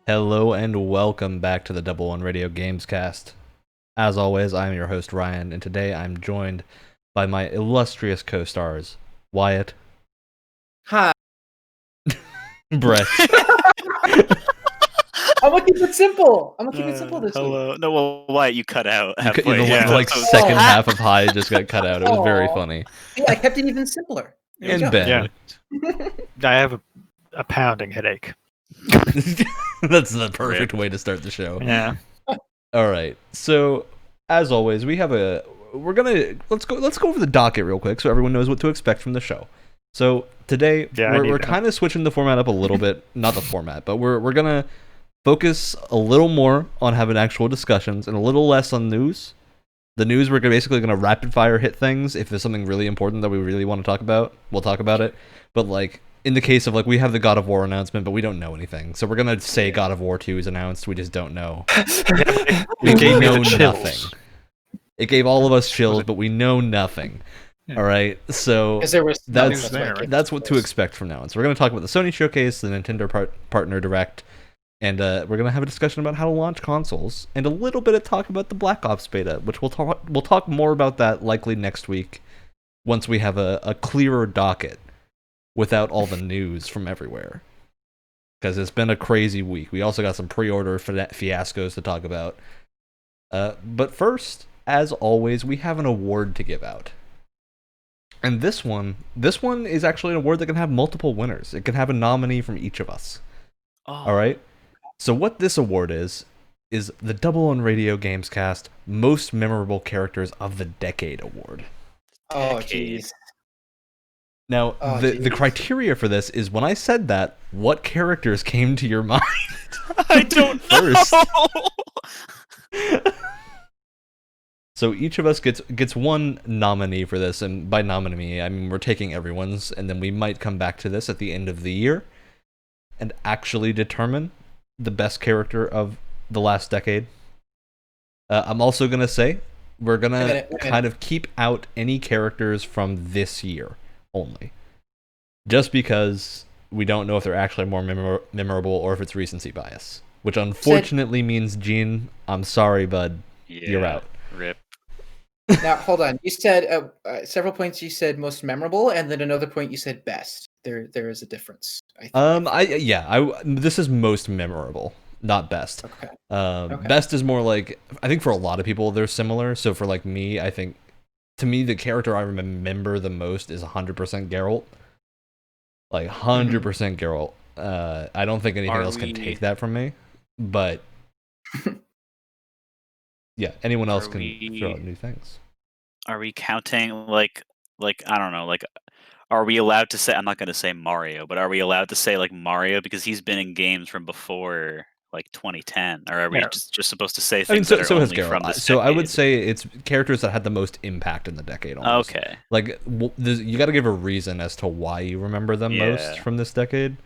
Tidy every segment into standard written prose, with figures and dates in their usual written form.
Hello and welcome back to the Double One Radio Gamescast. As always, I'm your host Ryan, and today I'm joined by my illustrious co-stars, Wyatt, Hi. Brett, I'm gonna keep it simple. This week. Hello. No, well, Wyatt, you cut out the halfway. second half of Hi just got cut out. It was very funny. Yeah, I kept it even simpler. There And we go. Ben. Yeah. I have a pounding headache. That's the perfect way to start the show. Yeah. All right. So, as always, let's go over the docket real quick so everyone knows what to expect from the show. So, today we're kind of switching the format up a little bit, not the format, but we're going to focus a little more on having actual discussions and a little less on news. The news, we're basically going to rapid fire hit things. If there's something really important that we really want to talk about, we'll talk about it. But like in the case of like we have the God of War announcement, but we don't know anything. So we're going to say God of War 2 is announced. We just don't know. We know nothing. It gave all of us chills, but we know nothing. All right, so that's what to expect from now on. So we're going to talk about the Sony showcase, the Nintendo partner direct, and we're going to have a discussion about how to launch consoles, and a little bit of talk about the Black Ops beta, which we'll talk more about that likely next week, once we have a clearer docket, without all the news from everywhere. Because it's been a crazy week. We also got some pre-order fiascos to talk about. But first, as always, we have an award to give out. And this one is actually an award that can have multiple winners. It can have a nominee from each of us. Oh. All right? So what this award is the Double One Radio Gamescast Most Memorable Characters of the Decade Award. Oh, jeez. Now, the criteria for this is when I said that, what characters came to your mind? I don't know. So each of us gets one nominee for this, and by nominee, I mean we're taking everyone's, and then we might come back to this at the end of the year and actually determine the best character of the last decade. I'm also going to say we're going to kind of keep out any characters from this year only. Just because we don't know if they're actually more memorable or if it's recency bias. Which unfortunately means, Gene, I'm sorry, bud, you're out. Rip. Now, hold on. You said several points you said most memorable, and then another point you said best. There is a difference. I think. This is most memorable, not best. Okay. Best is more like, I think for a lot of people they're similar. So for like me, I think to me the character I remember the most is 100% Geralt. Like 100% Geralt. I don't think anything else can take that from me. But yeah, anyone else can throw out new things. Are we counting like I don't know, like are we allowed to say, I'm not going to say Mario, but are we allowed to say like Mario because he's been in games from before like 2010, or are we just supposed to say things that are only from this So decade? I would say it's characters that had the most impact in the decade almost. Okay. Like you got to give a reason as to why you remember them most from this decade.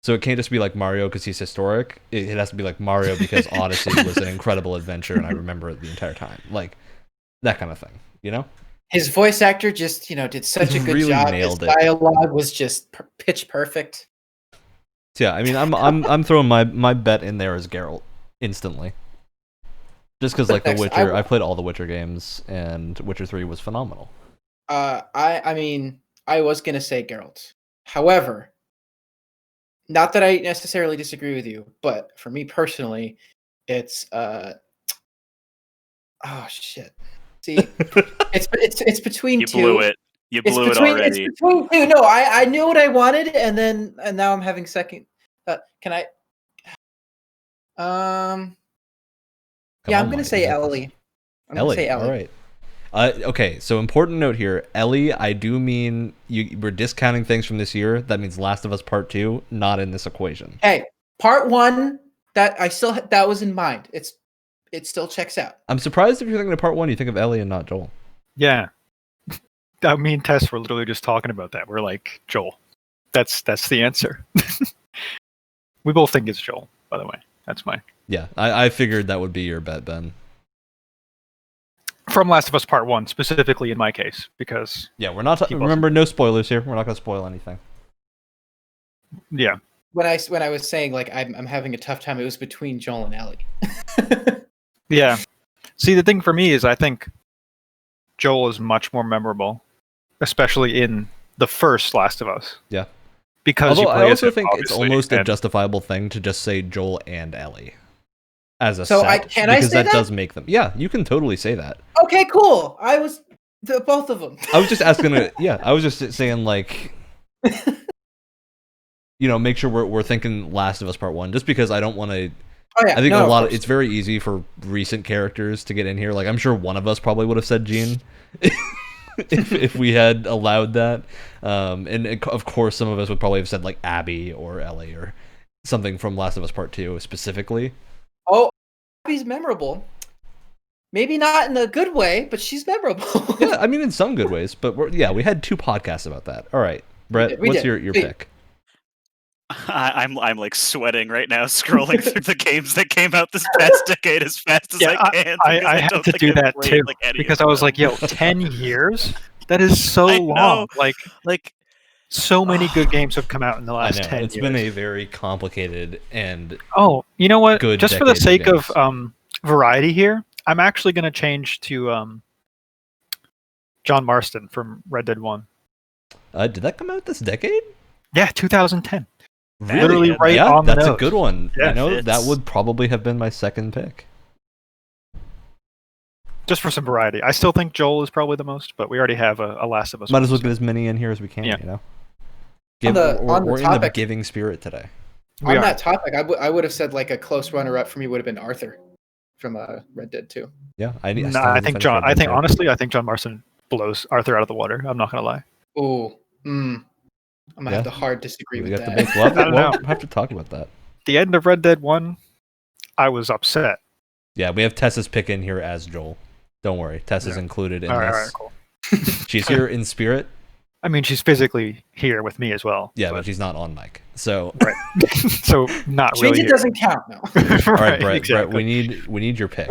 So it can't just be like Mario because he's historic. It has to be like Mario because Odyssey was an incredible adventure and I remember it the entire time. Like that kind of thing, you know? His voice actor just, did such a good really job. Nailed His it. dialogue was just pitch perfect. So yeah, I mean, I'm throwing my bet in there as Geralt instantly. Just because like The Witcher, I played all the Witcher games and Witcher 3 was phenomenal. I mean, I was gonna say Geralt. However, not that I necessarily disagree with you, but for me personally, it's oh shit. See, it's between two. You blew it. You blew it already. It's between two. No, I knew what I wanted, and now I'm having second. Can I? I'm gonna say Ellie. Ellie. All right. Okay, so important note here, Ellie. I do mean we're discounting things from this year. That means Last of Us Part 2, not in this equation. Hey, Part 1. That was in mind. It still checks out. I'm surprised if you're thinking of Part 1, you think of Ellie and not Joel. Yeah. Me and Tess were literally just talking about that. We're like, Joel. That's the answer. We both think it's Joel, by the way. That's my... Yeah, I figured that would be your bet, Ben. From Last of Us Part 1, specifically in my case, because... Yeah, we're not... remember, no spoilers here. We're not going to spoil anything. Yeah. when I was saying like I'm having a tough time, it was between Joel and Ellie. Yeah. See, the thing for me is I think Joel is much more memorable, especially in the first Last of Us. Yeah. Because although you play I also as him, think it's almost a and- justifiable thing to just say Joel and Ellie as a So set, can I because say that that? does make them. Yeah, you can totally say that. Okay, cool. I was both of them. I was just asking. I was just saying like, make sure we're thinking Last of Us Part 1, just because I don't want to. Oh yeah, I think no, a lot. of It's very easy for recent characters to get in here. Like I'm sure one of us probably would have said Jean. if we had allowed that, of course some of us would probably have said like Abby or Ellie or something from Last of Us Part 2 specifically. Oh, Abby's memorable. Maybe not in a good way, but she's memorable. Yeah, I mean in some good ways, but we had 2 podcasts about that. All right, Brett, what's your pick? I'm like sweating right now, scrolling through the games that came out this past decade as fast as I can. I had to do that too, because I was like, "Yo, 10 years? That is so long!" Like so many good games have come out in the last 10 years. It's been a very complicated and you know what? Good Just for the sake games. of variety here, I'm actually going to change to John Marston from Red Dead 1. Did that come out this decade? Yeah, 2010. Really? Literally right on the that's nose. a good one. Yeah, I know that would probably have been my second pick. Just for some variety. I still think Joel is probably the most, but we already have a Last of Us. Might as well get as many in here as we can, On the in topic, the giving spirit today. On that topic, I would have said like a close runner-up for me would have been Arthur from Red Dead 2. Yeah, I think John Marston blows Arthur out of the water. I'm not gonna lie. I'm gonna have to hard disagree with that. We'll have to talk about that. The end of Red Dead 1, I was upset. Yeah, we have Tessa's pick in here as Joel. Don't worry, Tessa's included in this. All right, cool. She's here in spirit. I mean, she's physically here with me as well. Yeah, but she's not on mic, so right. So not really. It doesn't count now. All right, Brett. Brett, we need your pick.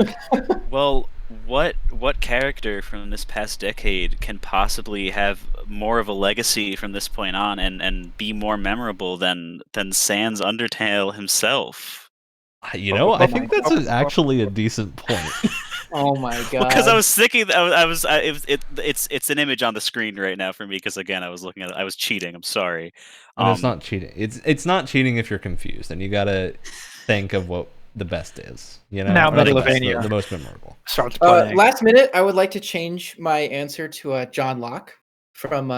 Well, what character from this past decade can possibly have more of a legacy from this point on and be more memorable than Sans Undertale himself? I think that's actually a decent point. Oh my god! Because I was thinking, it's an image on the screen right now for me. Because again, I was looking at, I was cheating. I'm sorry. And it's not cheating. It's not cheating if you're confused, and you gotta think of what the best is. Now Megalovania, the most memorable. Starts playing. Last minute, I would like to change my answer to John Locke from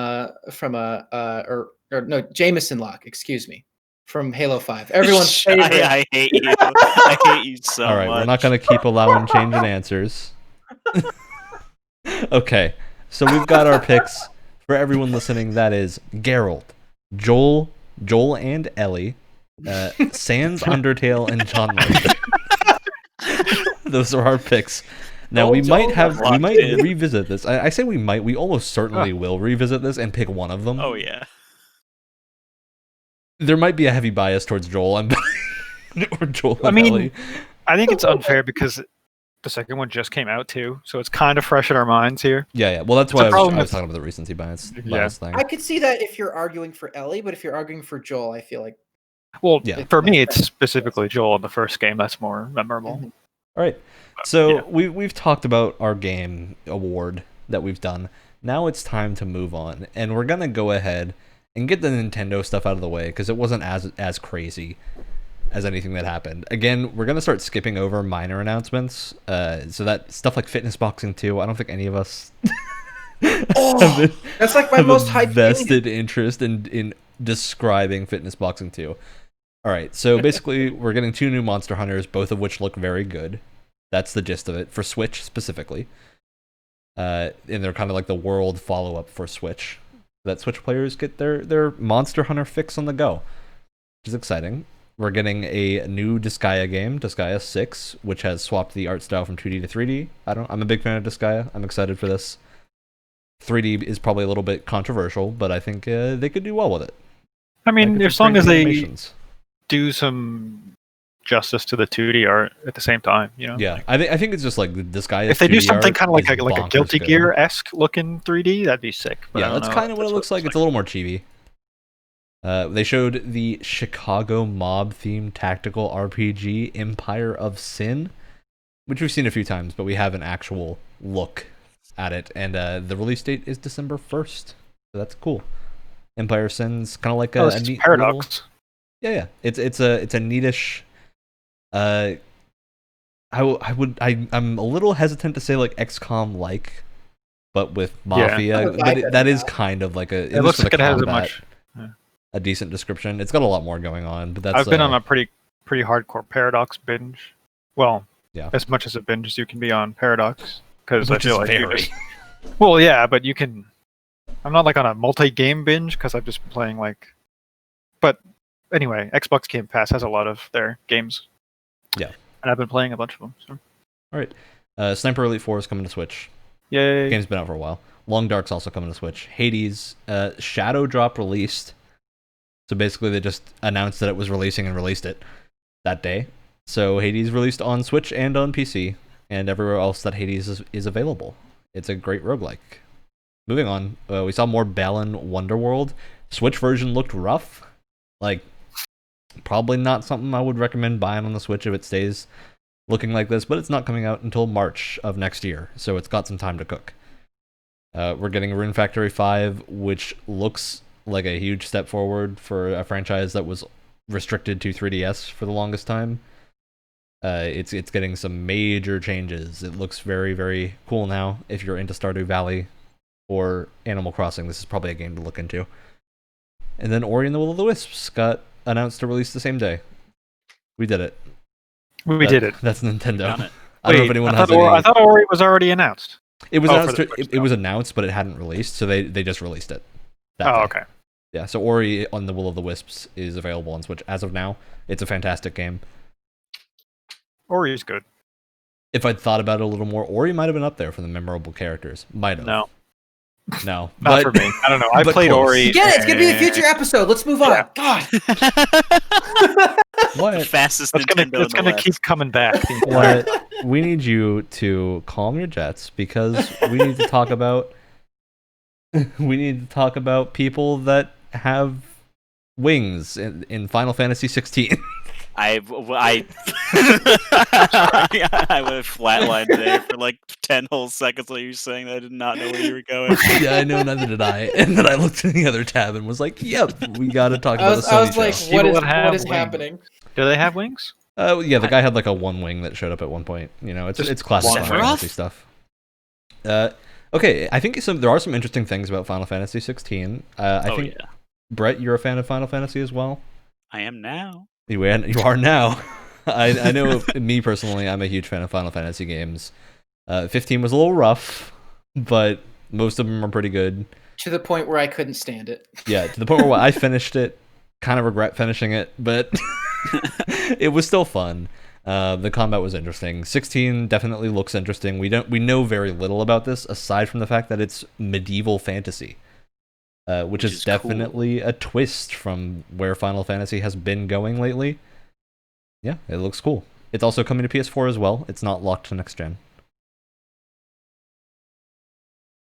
Jameson Locke. Excuse me. From Halo 5. Everyone's favorite. I hate you. I hate you so much. All right, we're not going to keep allowing changing answers. Okay, so we've got our picks. For everyone listening, that is Geralt, Joel and Ellie, Sans Undertale, and John Marston. Those are our picks. Now we might revisit this. I say we might. We almost certainly will revisit this and pick one of them. Oh yeah. There might be a heavy bias towards Joel or Joel. Ellie. I think it's unfair because the second one just came out too, so it's kind of fresh in our minds here. Yeah. Well, that's why I was talking about the recency bias thing. I could see that if you're arguing for Ellie, but if you're arguing for Joel, I feel like. Well, for me, it's specifically Joel in the first game that's more memorable. Mm-hmm. All right. So we've talked about our game award that we've done. Now it's time to move on, and we're gonna go ahead and get the Nintendo stuff out of the way because it wasn't as crazy as anything that happened. Again, we're gonna start skipping over minor announcements. So that stuff like Fitness Boxing 2, I don't think any of us that's like my most hyped vested interest in describing Fitness Boxing 2. All right, so basically we're getting 2 new Monster Hunters, both of which look very good. That's the gist of it for Switch specifically. And they're kind of like the world follow-up for Switch. That Switch players get their Monster Hunter fix on the go, which is exciting. We're getting a new Disgaea game, Disgaea 6, which has swapped the art style from 2D to 3D. I'm a big fan of Disgaea. I'm excited for this. 3D is probably a little bit controversial, but I think they could do well with it. I mean, as long as they do some justice to the 2D art at the same time, Yeah, I think it's just like Disgaea. If they do something kind of like a Guilty Gear-esque looking 3D, that'd be sick. Yeah, that's kind of what it looks like. It's a little more chibi. They showed the Chicago mob-themed tactical RPG Empire of Sin, which we've seen a few times, but we have an actual look at it. And the release date is December 1st, so that's cool. Empire of Sin's kind of like a neat Paradox. Little... Yeah. It's a neatish. I'm a little hesitant to say like XCOM like, but with Mafia, but that is kind of like a. It looks like it has a decent description. It's got a lot more going on, but that's. I've been on a pretty hardcore Paradox binge. Well, yeah, as much as a binge as you can be on Paradox, because I feel like very... Well, yeah, but you can. I'm not like on a multi-game binge because I've just been playing like. But anyway, Xbox Game Pass has a lot of their games. Yeah. And I've been playing a bunch of them. So. All right. Sniper Elite 4 is coming to Switch. Yay. The game's been out for a while. Long Dark's also coming to Switch. Hades, Shadow Drop released. So basically they just announced that it was releasing and released it that day. So Hades released on Switch and on PC, and everywhere else that Hades is available. It's a great roguelike. Moving on, we saw more Balan Wonderworld. Switch version looked rough. Like, probably not something I would recommend buying on the Switch if it stays looking like this, but it's not coming out until March of next year, so it's got some time to cook. We're getting Rune Factory 5, which looks like a huge step forward for a franchise that was restricted to 3DS for the longest time. It's getting some major changes. It looks very, very cool now. If you're into Stardew Valley or Animal Crossing, this is probably a game to look into. And then Ori and the Will of the Wisps got announced to release the same day. We did it. We did it. That's Nintendo. Done it. I don't know if anyone has any... I thought Ori was already announced. It was announced. It was announced, but it hadn't released, so they just released it. Okay. Yeah, so Ori on the Will of the Wisps is available on Switch as of now. It's a fantastic game. Ori is good. If I'd thought about it a little more, Ori might have been up there for the memorable characters. Might have. No. No. Not for me. I don't know. I played close. Ori. You get it. It's going to be a future episode. Let's move on. Yeah. God. What? The fastest It's Nintendo gonna keep coming back. What? We need you to calm your jets because we need to talk about people that have wings in Final Fantasy 16. I would have flatlined there for like 10 whole seconds while you were saying that. I did not know where you were going. Yeah, I know, neither did I. And then I looked at the other tab and was like, yep, we got to talk about the Sony I was like, show. what is happening? Do they have wings? Yeah, the guy had like a one wing that showed up at one point. You know, it's classic Final Fantasy stuff. Okay, I think there are some interesting things about Final Fantasy 16. I think, yeah. Brett, you're a fan of Final Fantasy as well? I am now. You are now. I know me personally, I'm a huge fan of Final Fantasy games. 15 was a little rough, but most of them are pretty good. To the point where I couldn't stand it. Yeah, to the point where I finished it, kind of regret finishing it, but it was still fun. The combat was interesting. 16 definitely looks interesting. We know very little about this aside from the fact that it's medieval fantasy. Which is definitely cool. A twist from where Final Fantasy has been going lately. Yeah, it looks cool. It's also coming to PS4 as well. It's not locked to next gen.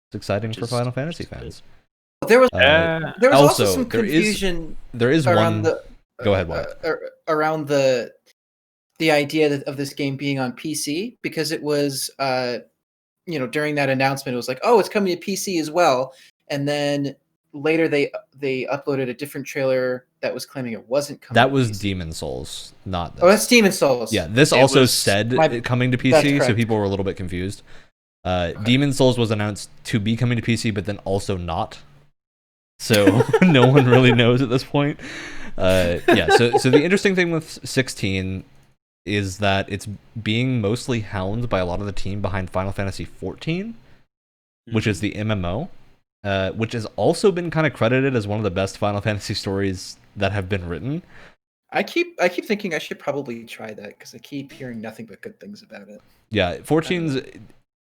It's exciting for Final Fantasy fans. There was also some confusion. There is around one. Go ahead, Wyatt. Around the idea of this game being on PC, because it was during that announcement it was like, oh, it's coming to PC as well, and then later they uploaded a different trailer that was claiming it wasn't coming. That was Demon Souls, not this. Oh, that's Demon Souls. Yeah, this also said coming to PC, so people were a little bit confused. Okay. Demon Souls was announced to be coming to PC, but then also not. So no one really knows at this point. Yeah, so the interesting thing with 16 is that it's being mostly helmed by a lot of the team behind Final Fantasy 14, which is the MMO. Which has also been kind of credited as one of the best Final Fantasy stories that have been written. I keep thinking I should probably try that because I keep hearing nothing but good things about it. Yeah, 14's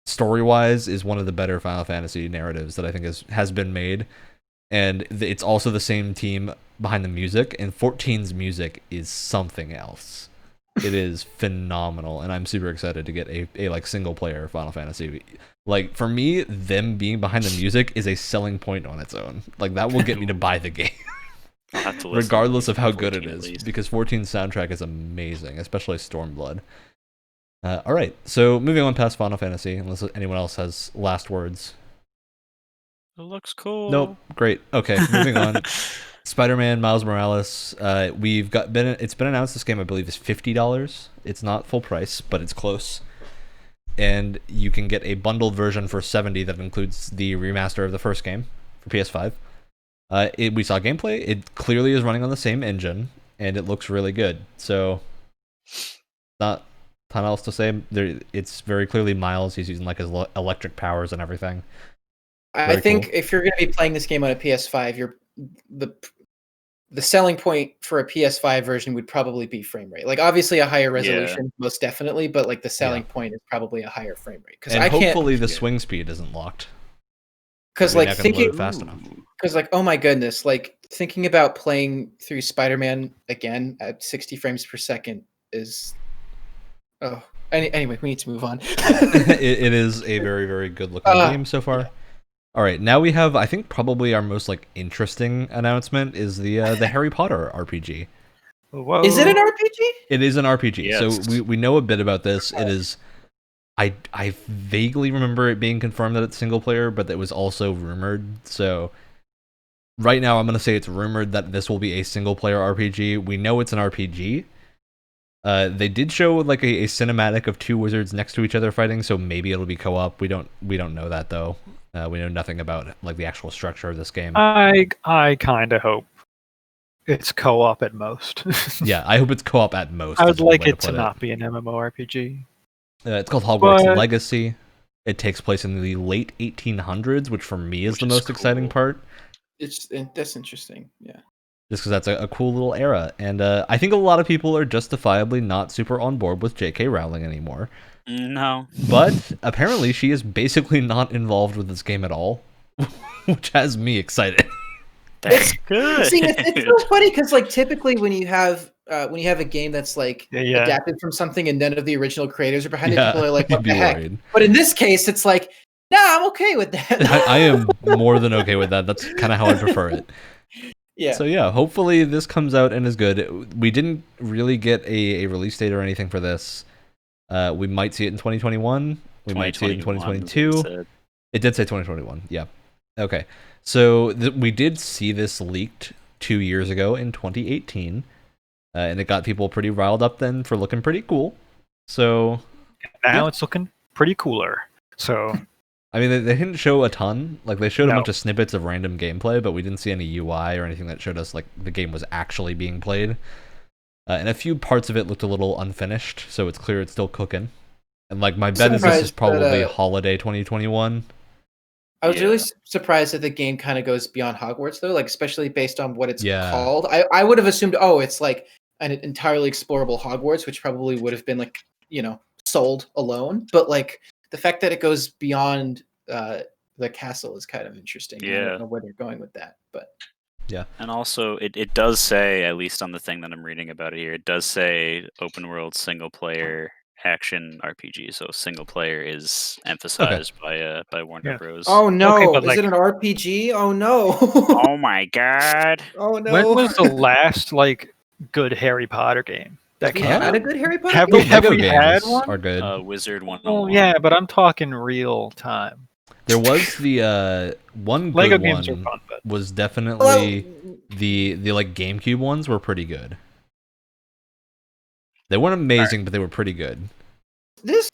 story-wise is one of the better Final Fantasy narratives that I think has been made, and it's also the same team behind the music. And 14's music is something else. It is phenomenal, and I'm super excited to get a like single-player Final Fantasy. Like, for me, them being behind the music is a selling point on its own. Like, that will get me to buy the game. I'll have to listen regardless of how 14 good it at is, least. because 14's soundtrack is amazing, especially Stormblood. All right, so moving on past Final Fantasy, unless anyone else has last words. It looks cool. Nope. Great. Okay, moving on. Spider-Man Miles Morales. It's been announced this game, I believe, is $50. It's not full price, but it's close. And you can get a bundled version for $70 that includes the remaster of the first game for PS5. We saw gameplay. It clearly is running on the same engine, and it looks really good. So, not a ton else to say. It's very clearly Miles. He's using like his electric powers and everything. I think if you're going to be playing this game on a PS5, the selling point for a PS5 version would probably be frame rate. Like obviously a higher resolution, most definitely, but like the selling point is probably a higher frame rate. Because hopefully the swing speed isn't locked. Because like thinking fast enough. Because like, oh my goodness, like thinking about playing through Spider-Man again at 60 frames per second is anyway, we need to move on. It is a very, very good looking game so far. All right, now we have, I think, probably our most like interesting announcement is the Harry Potter RPG. Whoa. Is it an RPG? It is an RPG. Yes. So we know a bit about this. It is. I vaguely remember it being confirmed that it's single player, but it was also rumored. So right now, I'm gonna say it's rumored that this will be a single player RPG. We know it's an RPG. They did show like a cinematic of two wizards next to each other fighting, so maybe it'll be co-op. We don't know that though. We know nothing about like the actual structure of this game. I kind of hope it's co-op at most. Yeah, I hope it's co-op at most. I would like it to not be an MMORPG. It's called Hogwarts Legacy. It takes place in the late 1800s, which for me is the most exciting part. That's interesting, yeah. Just because that's a cool little era. And I think a lot of people are justifiably not super on board with J.K. Rowling anymore. No. But apparently she is basically not involved with this game at all, which has me excited. That's good. See, it's so funny because like typically when you have a game that's like adapted from something and none of the original creators are behind it, people are like, what the heck? Worried. But in this case, it's like, nah, I'm okay with that. I am more than okay with that. That's kind of how I prefer it. Yeah. So yeah, hopefully this comes out and is good. We didn't really get a release date or anything for this. We might see it in 2021. We might see it in 2022. It did say 2021. Yeah. Okay. So we did see this leaked 2 years ago in 2018, and it got people pretty riled up then for looking pretty cool. So now it's looking pretty cooler. So I mean, they didn't show a ton. Like they showed a bunch of snippets of random gameplay, but we didn't see any UI or anything that showed us like the game was actually being played. And a few parts of it looked a little unfinished, so it's clear it's still cooking. And like my bet is this is probably holiday 2021. I was really surprised that the game kind of goes beyond Hogwarts though, like especially based on what it's called. I would have assumed, it's like an entirely explorable Hogwarts, which probably would have been like, sold alone. But like the fact that it goes beyond the castle is kind of interesting. Yeah. I don't know where they're going with that, but yeah. And also, it does say, at least on the thing that I'm reading about it here, it does say open world single player action RPG. So single player is emphasized by Warner Bros. Oh no! Is it an RPG? Oh no! Oh my god! Oh no! When was the last good Harry Potter game? That came out? A good Harry Potter game? Have we had one? Are good. Wizard 101. Oh yeah, but I'm talking real time. There was the one good Lego one games are fun, but was definitely the like GameCube ones were pretty good. They weren't amazing, but they were pretty good.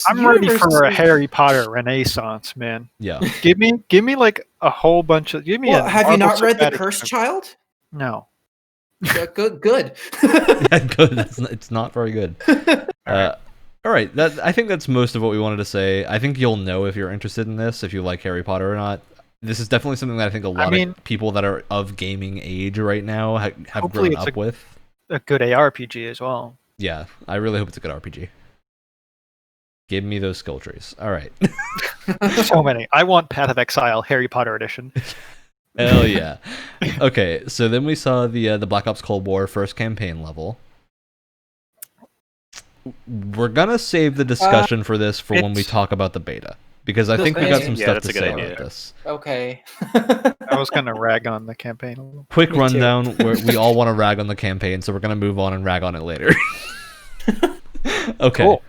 I'm ready for a Harry Potter renaissance, man. Yeah. Give me like a whole bunch of have you not read The Cursed Child? No. Good. Yeah, good. It's not very good. All right. I think that's most of what we wanted to say. I think you'll know if you're interested in this, if you like Harry Potter or not. This is definitely something that I think a lot of people that are of gaming age right now have grown up with. A good ARPG as well. Yeah, I really hope it's a good RPG. Give me those skill trees. All right. So many. I want Path of Exile Harry Potter edition. Hell yeah. Okay, so then we saw the Black Ops Cold War first campaign level. We're gonna save the discussion for this for when we talk about the beta. because I think we got some Yeah, stuff that's to a good say idea. about this. Okay. I was gonna rag on the campaign a little. Quick Me too. rundown where we all want to rag on the campaign, so we're gonna move on and rag on it later. Okay. Cool.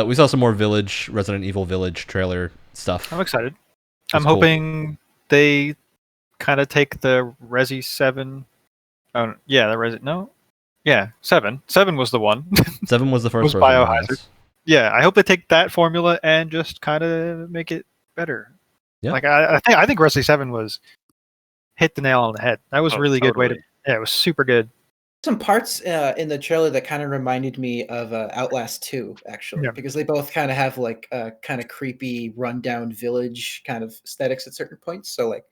We saw some more Resident Evil Village trailer stuff. I'm excited. That's I'm cool. hoping they kind of take the Resi 7. Oh, yeah, the Resi. No? Yeah, 7. 7 was the one. 7 was the first Was person. Biohazard. Yes. Yeah, I hope they take that formula and just kind of make it better. Yeah. Like I think Resi 7 was hit the nail on the head. That was really good way to. Yeah, it was super good. Some parts in the trailer that kind of reminded me of Outlast 2, actually, Yeah. because they both kind of have like kind of creepy, rundown village kind of aesthetics at certain points. So like,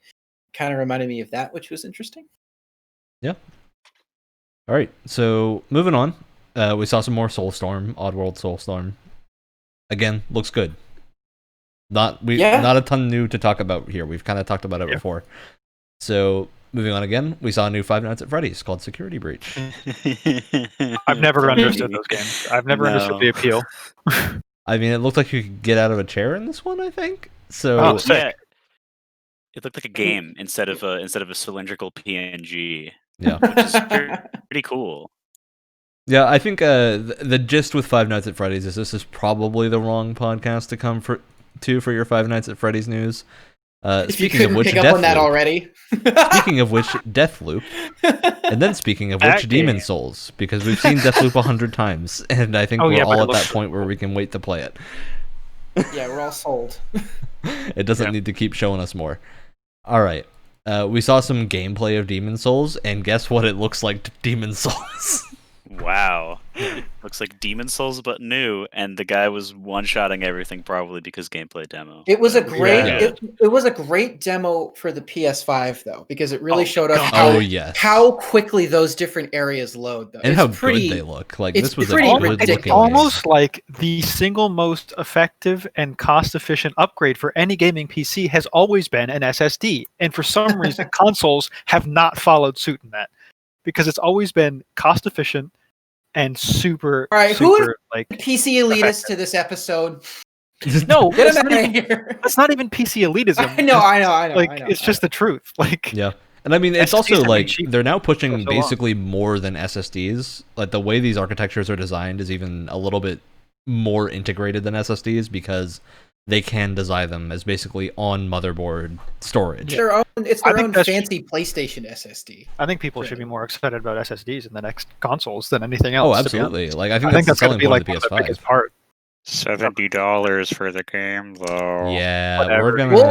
kind of reminded me of that, which was interesting. Yeah. All right. So moving on, we saw some more Soulstorm, Oddworld Soulstorm. Again, looks good. Not a ton new to talk about here. We've kind of talked about it before. So moving on again, we saw a new Five Nights at Freddy's called Security Breach. I've never understood those games. I've never understood the appeal. I mean, it looked like you could get out of a chair in this one, I think. So Oh, sick. Yeah, it looked like a game instead of a cylindrical PNG, yeah. which is pretty cool. Yeah, I think the gist with Five Nights at Freddy's is this is probably the wrong podcast to come for your Five Nights at Freddy's news. If you couldn't pick up on that already. Speaking of which, Deathloop, and then speaking of which, Demon Souls, because we've seen Deathloop 100 times, and I think we're all at that point where we can wait to play it. Yeah, we're all sold. It doesn't need to keep showing us more. All right, we saw some gameplay of Demon Souls, and guess what? It looks like Demon Souls. Wow. Looks like Demon Souls but new, and the guy was one-shotting everything probably because gameplay demo. It was a great it was a great demo for the PS5 though, because it really showed us how quickly those different areas load though. And how good they look. Like this was it's almost like the single most effective and cost-efficient upgrade for any gaming PC has always been an SSD. And for some reason consoles have not followed suit in that. Because it's always been cost efficient and super. All right, super, who is like PC elitist to this episode? No, get him out of here. That's not even PC elitism. I know. Like it's just the truth. Like yeah, and I mean it's also like they're now pushing basically more than SSDs. Like the way these architectures are designed is even a little bit more integrated than SSDs because they can design them as basically on motherboard storage. It's their own fancy PlayStation SSD. I think people should be more excited about SSDs in the next consoles than anything else. Oh, absolutely! Like I think that's the selling point of the PS5. The biggest part. $70 for the game, though. Yeah,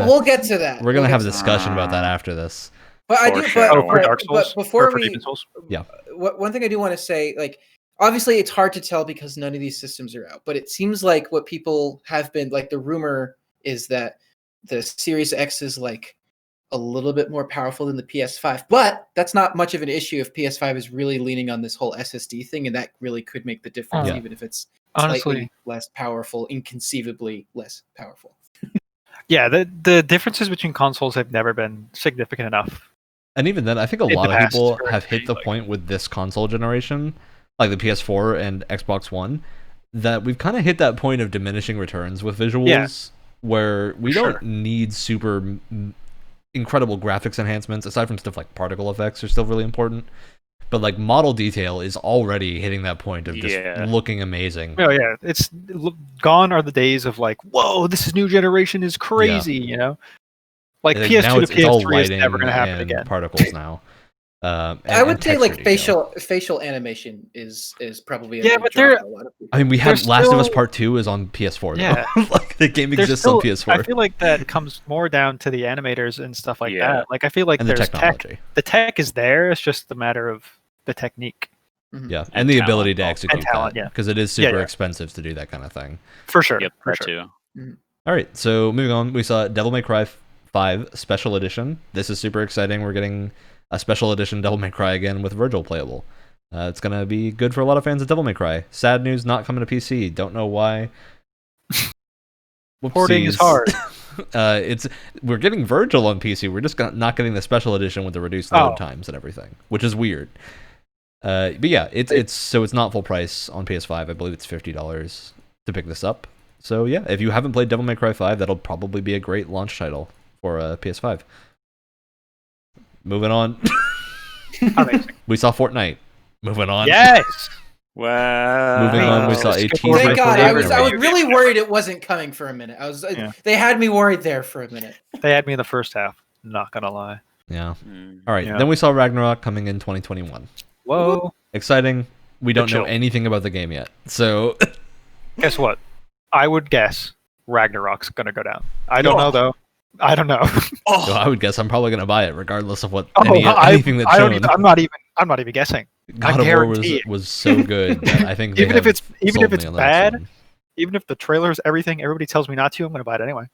we'll get to that. We're gonna have a discussion about that after this. But I do. For Dark Souls, but before for Demon Souls? Yeah. One thing I do want to say, like, obviously it's hard to tell because none of these systems are out. But it seems like what people have been like. The rumor is that the Series X is like a little bit more powerful than the PS5, but that's not much of an issue if PS5 is really leaning on this whole SSD thing, and that really could make the difference, even if it's slightly less powerful, inconceivably less powerful. Yeah, the differences between consoles have never been significant enough. And even then, I think a lot of people have hit the point with this console generation, like the PS4 and Xbox One, that we've kind of hit that point of diminishing returns with visuals, where we don't need super incredible graphics enhancements, aside from stuff like particle effects are still really important. But like model detail is already hitting that point of just looking amazing. Oh yeah, it's gone are the days of like, whoa, this new generation is crazy, you know? Like PS2 to PS3 is never going to happen again. Particles now. I would say like facial animation is probably but they're. I mean, we have Last of Us Part 2 is on PS4. Yeah, like the game exists on PS4. I feel like that comes more down to the animators and stuff like that. Like I feel like there's technology. The tech is there. It's just a matter of the technique. Yeah, and the ability to execute that, because it is super expensive to do that kind of thing. For sure. Yep, for sure. All right, so moving on, we saw Devil May Cry 5 Special Edition. This is super exciting. We're getting a Special Edition Devil May Cry again with Virgil playable. It's going to be good for a lot of fans of Devil May Cry. Sad news, not coming to PC. Don't know why. Porting is hard. We're getting Virgil on PC. We're just not getting the Special Edition with the reduced load times and everything, which is weird. But yeah, it's not full price on PS5. I believe it's $50 to pick this up. So yeah, if you haven't played Devil May Cry 5, that'll probably be a great launch title for PS5. Moving on. Amazing. We saw Fortnite. Moving on. Yes. Wow. Moving on, we saw a teaser. Thank God. I was Fortnite. really worried it wasn't coming for a minute. They had me worried there for a minute. They had me in the first half. Not gonna lie. Yeah. All right. Yeah. Then we saw Ragnarok coming in 2021. Whoa. Exciting. We don't know chill. anything about the game yet. So Guess what? I would guess Ragnarok's gonna go down. I don't know though. I don't know. so I would guess I'm probably going to buy it regardless of what anything that's shown. I'm not even guessing. God of War was so good that I think even if it's bad, one. even if the trailers, everything, everybody tells me not to, I'm going to buy it anyway.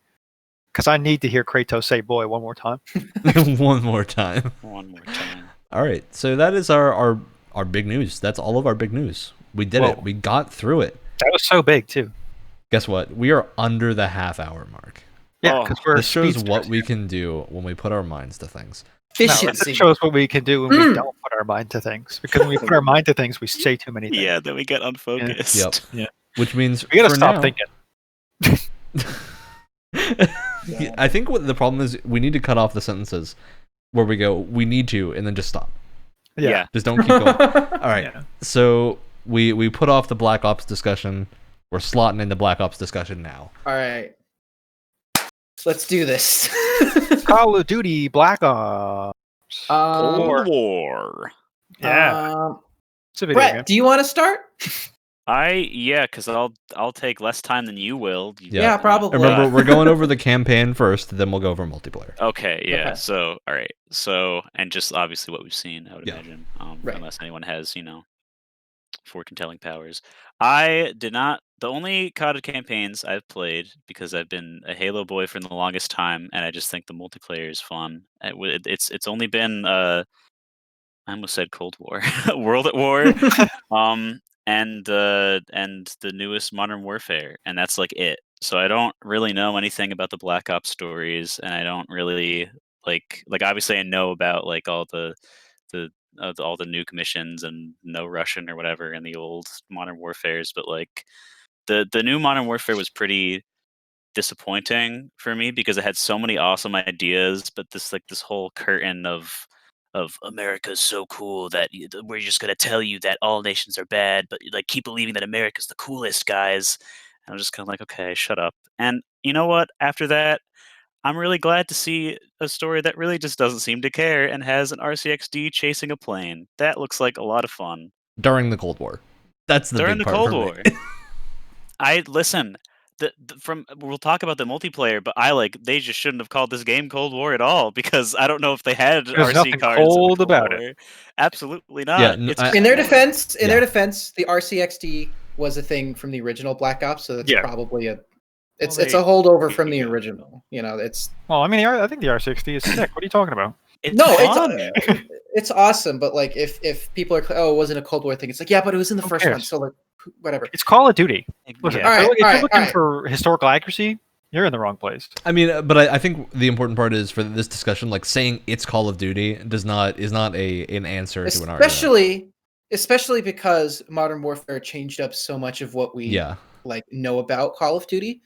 Because I need to hear Kratos say "boy" one more time. One more time. All right, so that is our big news. That's all of our big news. We did it. We got through it. That was so big too. Guess what? We are under the half-hour mark. Yeah, because we're this shows what we can do when we put our minds to things. Efficiency. It shows what we can do when we don't put our mind to things. Because when we put our mind to things, we say too many things. Yeah, then we get unfocused. Yep. Yeah. Which means we gotta stop thinking. I think what the problem is, we need to cut off the sentences where we go, we need to, and then just stop. Yeah. Just don't keep going. All right. Yeah. So we put off the Black Ops discussion. We're slotting into Black Ops discussion now. All right. Let's do this. Call of Duty Black Ops. Cold War. Yeah. It's a video Brett, game. do you want to start? Because I'll take less time than you will. Yeah, probably. Remember, we're going over the campaign first, then we'll go over multiplayer. Okay, yeah. Okay. So, all right. So, and just obviously what we've seen, I would imagine, Right. unless anyone has, fortune-telling powers. I did not. The only COD campaigns I've played, because I've been a Halo boy for the longest time, and I just think the multiplayer is fun. It's only been I almost said Cold War, World at War, and the newest Modern Warfare, and that's like it. So I don't really know anything about the Black Ops stories, and I don't really like obviously I know about like all the nuke missions and no Russian or whatever in the old Modern Warfares, but like the new Modern Warfare was pretty disappointing for me because it had so many awesome ideas, but this whole curtain of America's so cool that we're just gonna tell you that all nations are bad, but like keep believing that America's the coolest, guys. And I'm just kind of like, okay, shut up. And you know what? After that, I'm really glad to see a story that really just doesn't seem to care and has an RCXD chasing a plane. That looks like a lot of fun. During the Cold War. That's the During big the part Cold for War. We'll talk about the multiplayer, but they just shouldn't have called this game Cold War at all because I don't know if they had There's RC nothing cards. cold about War. it. Absolutely not. Yeah, in their defense, the RCXD was a thing from the original Black Ops, so that's probably it's a holdover from the original. It's. Well, I mean, I think the R60 is sick. What are you talking about? It's awesome, but like if people are it wasn't a Cold War thing, it's like but it was in the first one, so like whatever. It's Call of Duty. Listen, if you're looking right. for historical accuracy, you're in the wrong place. I mean, but I think the important part is for this discussion, like saying it's Call of Duty is not an answer to an argument. Especially because Modern Warfare changed up so much of what we know about Call of Duty,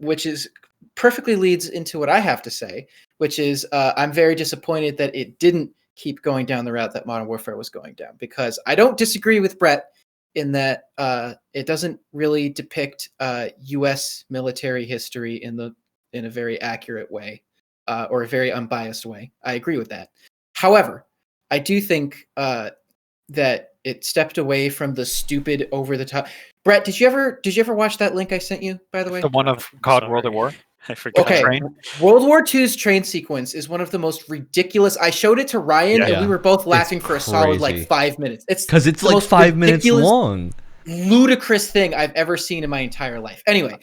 which is perfectly leads into what I have to say, which is I'm very disappointed that it didn't keep going down the route that Modern Warfare was going down, because I don't disagree with Brett in that it doesn't really depict U.S. military history in a very accurate way or a very unbiased way. I agree with that. However, I do think that it stepped away from the stupid over the top. Brett, did you ever watch that link I sent you, by the way? The one of COD World at War? I forgot. Okay, World War II's train sequence is one of the most ridiculous. I showed it to Ryan, and we were both laughing for a solid 5 minutes. It's because it's like 5 minutes long. Ludicrous thing I've ever seen in my entire life. Anyway,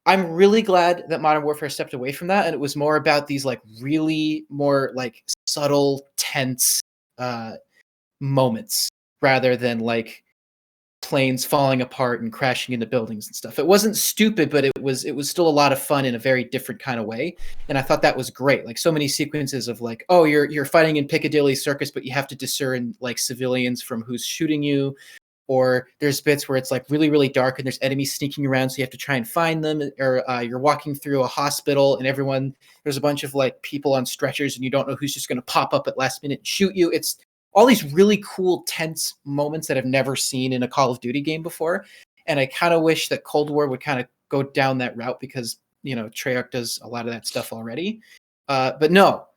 I'm really glad that Modern Warfare stepped away from that, and it was more about these really more subtle, tense moments rather than planes falling apart and crashing into buildings and stuff. It wasn't stupid, but it was still a lot of fun in a very different kind of way. And I thought that was great. So many sequences of you're fighting in Piccadilly Circus, but you have to discern civilians from who's shooting you. or there's bits where it's like really, really dark and there's enemies sneaking around, so you have to try and find them, or you're walking through a hospital and there's a bunch of like people on stretchers and you don't know who's just going to pop up at last minute and shoot you. It's all these really cool, tense moments that I've never seen in a Call of Duty game before. And I kind of wish that Cold War would kind of go down that route because, Treyarch does a lot of that stuff already. But no,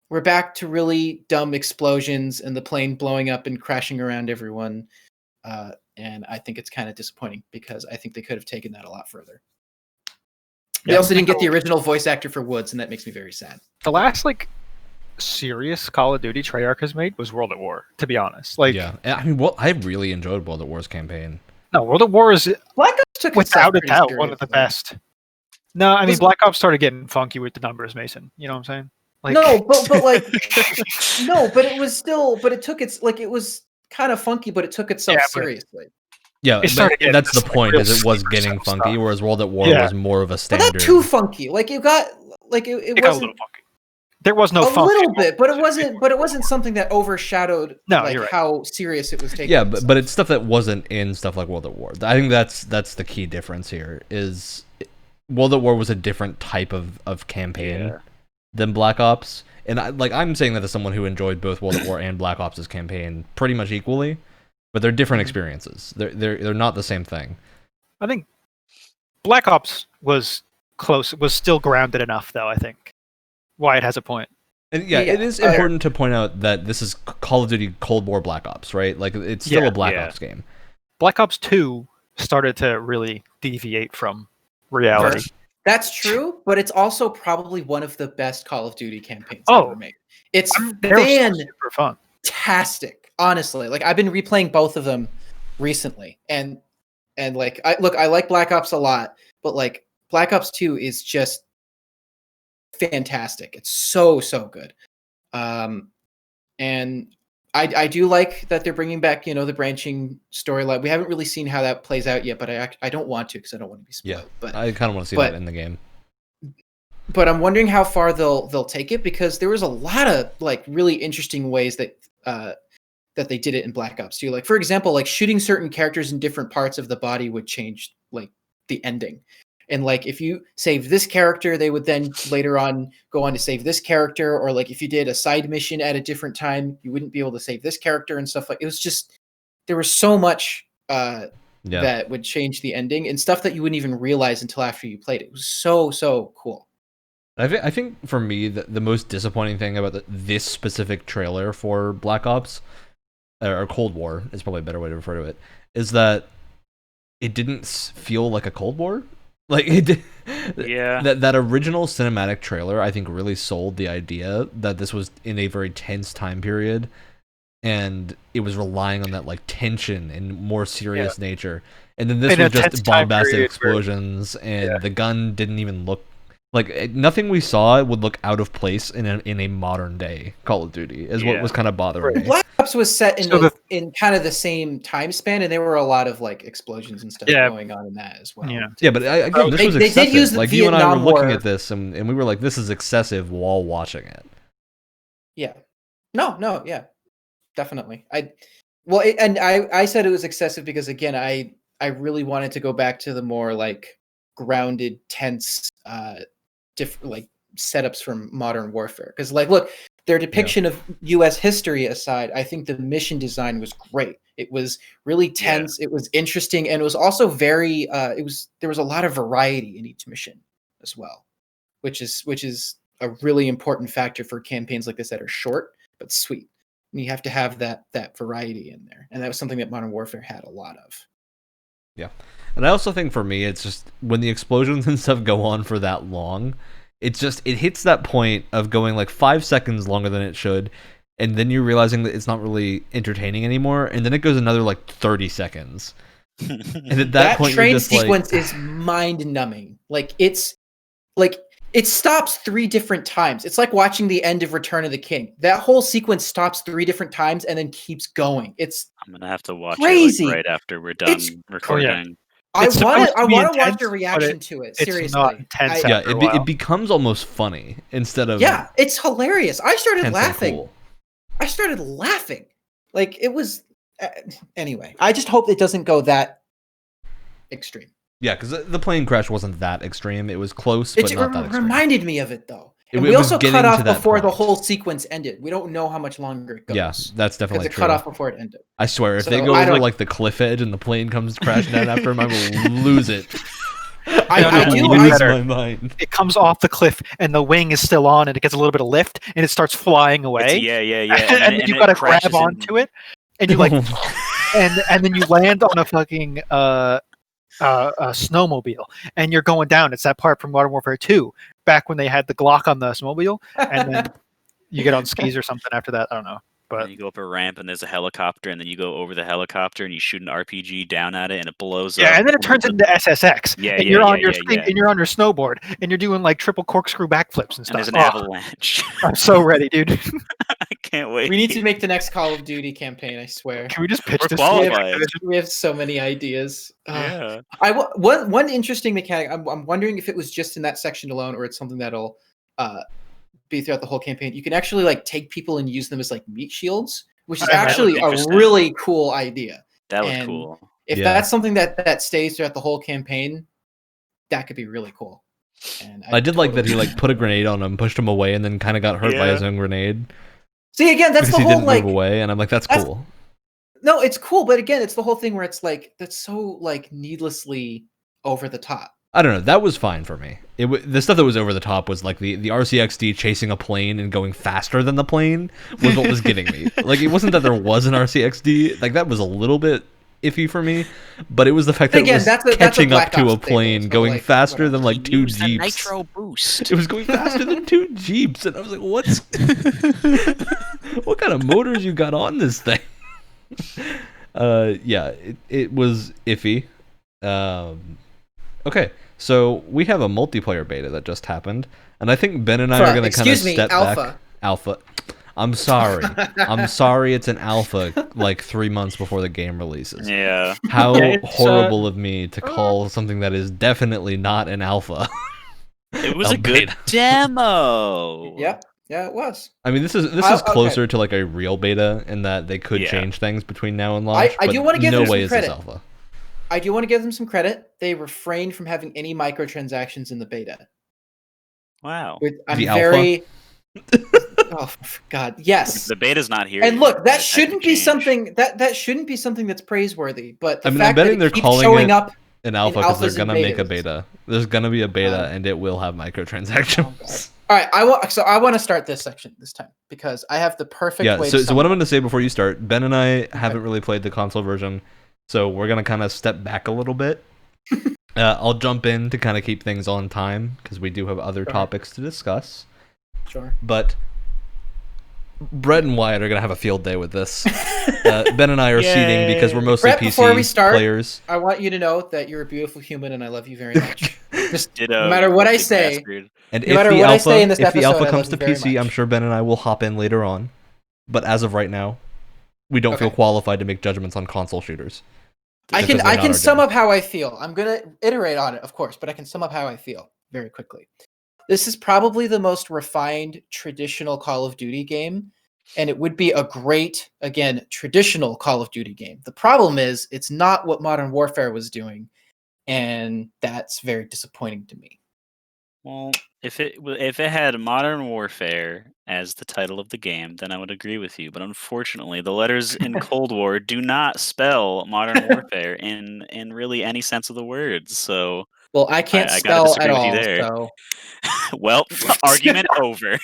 we're back to really dumb explosions and the plane blowing up and crashing around everyone. And I think it's kind of disappointing because I think they could have taken that a lot further. They also didn't get the original voice actor for Woods, and that makes me very sad. The last serious Call of Duty Treyarch has made was World at War, to be honest. I really enjoyed World at War's campaign. No, World at War is Black Ops took without a doubt one of the best. No, I mean Black Ops started getting funky with the numbers, Mason. You know what I'm saying? No, but no, but it was still, but it took it was kind of funky, but it took itself seriously. Yeah, that's the point. Is it was getting funky, stuff. Whereas World at War was more of a standard. But not too funky. It got it got a little funky. There was no funk. A little bit, but it wasn't. But it wasn't something that overshadowed how serious it was taken. Yeah, but it's stuff that wasn't in stuff like World at War. I think that's the key difference here. Is World at War was a different type of campaign than Black Ops, and I'm saying that as someone who enjoyed both World at War and Black Ops' campaign pretty much equally. But they're different experiences. They're not the same thing. I think Black Ops was still grounded enough, though. I think Wyatt has a point. And it is important to point out that this is Call of Duty Cold War Black Ops, right? It's still a Black Ops game. Black Ops 2 started to really deviate from reality. Right. That's true, but it's also probably one of the best Call of Duty campaigns ever made. It's super fun. Fantastic. Honestly, I've been replaying both of them recently, and I like Black Ops a lot, but Black Ops 2 is just fantastic. It's so good, and I do like that they're bringing back the branching storyline. We haven't really seen how that plays out yet, but I don't want to because I don't want to be spoiled. Yeah, but I kind of want to see that in the game. But I'm wondering how far they'll take it because there was a lot of really interesting ways that they did it in Black Ops 2. For example, shooting certain characters in different parts of the body would change the ending. And if you save this character, they would then later on go on to save this character, or if you did a side mission at a different time, you wouldn't be able to save this character and stuff. It was just, there was so much that would change the ending and stuff that you wouldn't even realize until after you played it. It was so cool. I think for me, the most disappointing thing about this specific trailer for Black Ops, or Cold War is probably a better way to refer to it, is that it didn't feel like a Cold War. It did. Yeah. That original cinematic trailer, I think, really sold the idea that this was in a very tense time period, and it was relying on that tension and more serious nature. And then this was just bombastic explosions, and the gun didn't even look. Nothing we saw would look out of place in a modern day Call of Duty is what was kind of bothering me. Black Ops was set in kind of the same time span, and there were a lot of explosions and stuff going on in that as well. Yeah, but again, this was excessive. They did use the you and I were looking at this, and we were like, "This is excessive" while watching it. Yeah, no, yeah, definitely. I said it was excessive because again, I really wanted to go back to the more grounded, tense. Different setups from Modern Warfare, because look, their depiction of U.S. history aside, I think the mission design was great. It was really tense. It was interesting, and it was also very. There was a lot of variety in each mission as well, which is a really important factor for campaigns like this that are short but sweet. And you have to have that variety in there, and that was something that Modern Warfare had a lot of. Yeah. And I also think for me, it's just when the explosions and stuff go on for that long, it hits that point of going 5 seconds longer than it should, and then you're realizing that it's not really entertaining anymore, and then it goes another 30 seconds. And at that point, train sequence is mind-numbing. It stops 3 different times. It's like watching the end of Return of the King. That whole sequence stops 3 different times and then keeps going. I'm gonna have to watch crazy. It right after we're done recording. I want to watch your reaction to it. Seriously, it's not intense. It becomes almost funny instead of it's hilarious. I started laughing. It was Anyway, I just hope it doesn't go that extreme. Yeah, because the plane crash wasn't that extreme. It was close, but not that extreme. It reminded me of it, though. And we also cut off before the whole sequence ended. We don't know how much longer it goes. Yeah, that's definitely true. It cut off before it ended. I swear, if they go over like the cliff edge and the plane comes crashing down after him, I will lose it. I do lose my mind. It comes off the cliff and the wing is still on, and it gets a little bit of lift, and it starts flying away. Yeah. and then you got to grab onto it, and you like, and then you land on a fucking snowmobile, and you're going down. It's that part from Modern Warfare 2, back when they had the Glock on the snowmobile, and then you get on skis or something after that. I don't know. But you go up a ramp and there's a helicopter, and then you go over the helicopter and you shoot an RPG down at it, and it blows up. Yeah, and then it turns into SSX. Yeah, and you're on your thing, and you're on your snowboard, and you're doing like triple corkscrew backflips and stuff. And there's an avalanche. I'm so ready, dude. I can't wait. We need to make the next Call of Duty campaign. I swear. Can we just pitch this? We have so many ideas. Yeah. One interesting mechanic. I'm wondering if it was just in that section alone, or it's something that'll be throughout the whole campaign. You can actually like take people and use them as like meat shields, which is actually a really cool idea. That was cool. If that's something that stays throughout the whole campaign, that could be really cool. And I did like that he like put a grenade on him, pushed him away, and then kind of got hurt by his own grenade. See, again, that's the whole he didn't like move away, and I'm like, that's cool. No, it's cool, but again, it's the whole thing where it's like that's so like needlessly over the top. I don't know. That was fine for me. The stuff that was over the top was like the RCXD chasing a plane and going faster than the plane was what was getting me. Like, it wasn't that there was an RCXD. Like, that was a little bit iffy for me, but it was the fact that it was catching up to a plane, going faster than like two Jeeps. Nitro boost. It was going faster than two Jeeps, and I was like, "What's what kind of motors you got on this thing?" Yeah, it was iffy. Okay. So we have a multiplayer beta that just happened, and I think Ben and I are going to kind of step back. Alpha. I'm sorry. I'm sorry it's an alpha like 3 months before the game releases. Yeah. How horrible of me to call something that is definitely not an alpha. It was a good demo. Yep. Yeah, it was. I mean, this is closer to like a real beta in that they could change things between now and launch. I do want to give them some credit. Alpha. I do want to give them some credit. They refrained from having any microtransactions in the beta. Wow. I'm very... Oh God! Yes, the beta's not here. And look, that shouldn't be something that shouldn't be something that's praiseworthy. But the fact I'm betting that they're calling showing it up an alpha because they're gonna make a beta. There's gonna be a beta, and it will have microtransactions. All right, I want to start this section this time because I have the perfect way. So what I'm going to say before you start, Ben and I haven't really played the console version, so we're going to kind of step back a little bit. I'll jump in to kind of keep things on time because we do have other topics to discuss. Sure. But Brett and Wyatt are going to have a field day with this. Ben and I are seeding because we're mostly Brett, PC before we start, players. I want you to know that you're a beautiful human and I love you very much. Just no matter what I say, and if the alpha comes to PC, I'm sure Ben and I will hop in later on. But as of right now, we don't feel qualified to make judgments on console shooters. I can sum up how I feel. I'm going to iterate on it, of course, but I can sum up how I feel very quickly. This is probably the most refined traditional Call of Duty game, and it would be a great, again, traditional Call of Duty game. The problem is it's not what Modern Warfare was doing, and that's very disappointing to me. Well, if it had Modern Warfare as the title of the game, then I would agree with you. But unfortunately, the letters in Cold War do not spell Modern Warfare in really any sense of the words. So, well, I can't spell at all. So. Well, argument over.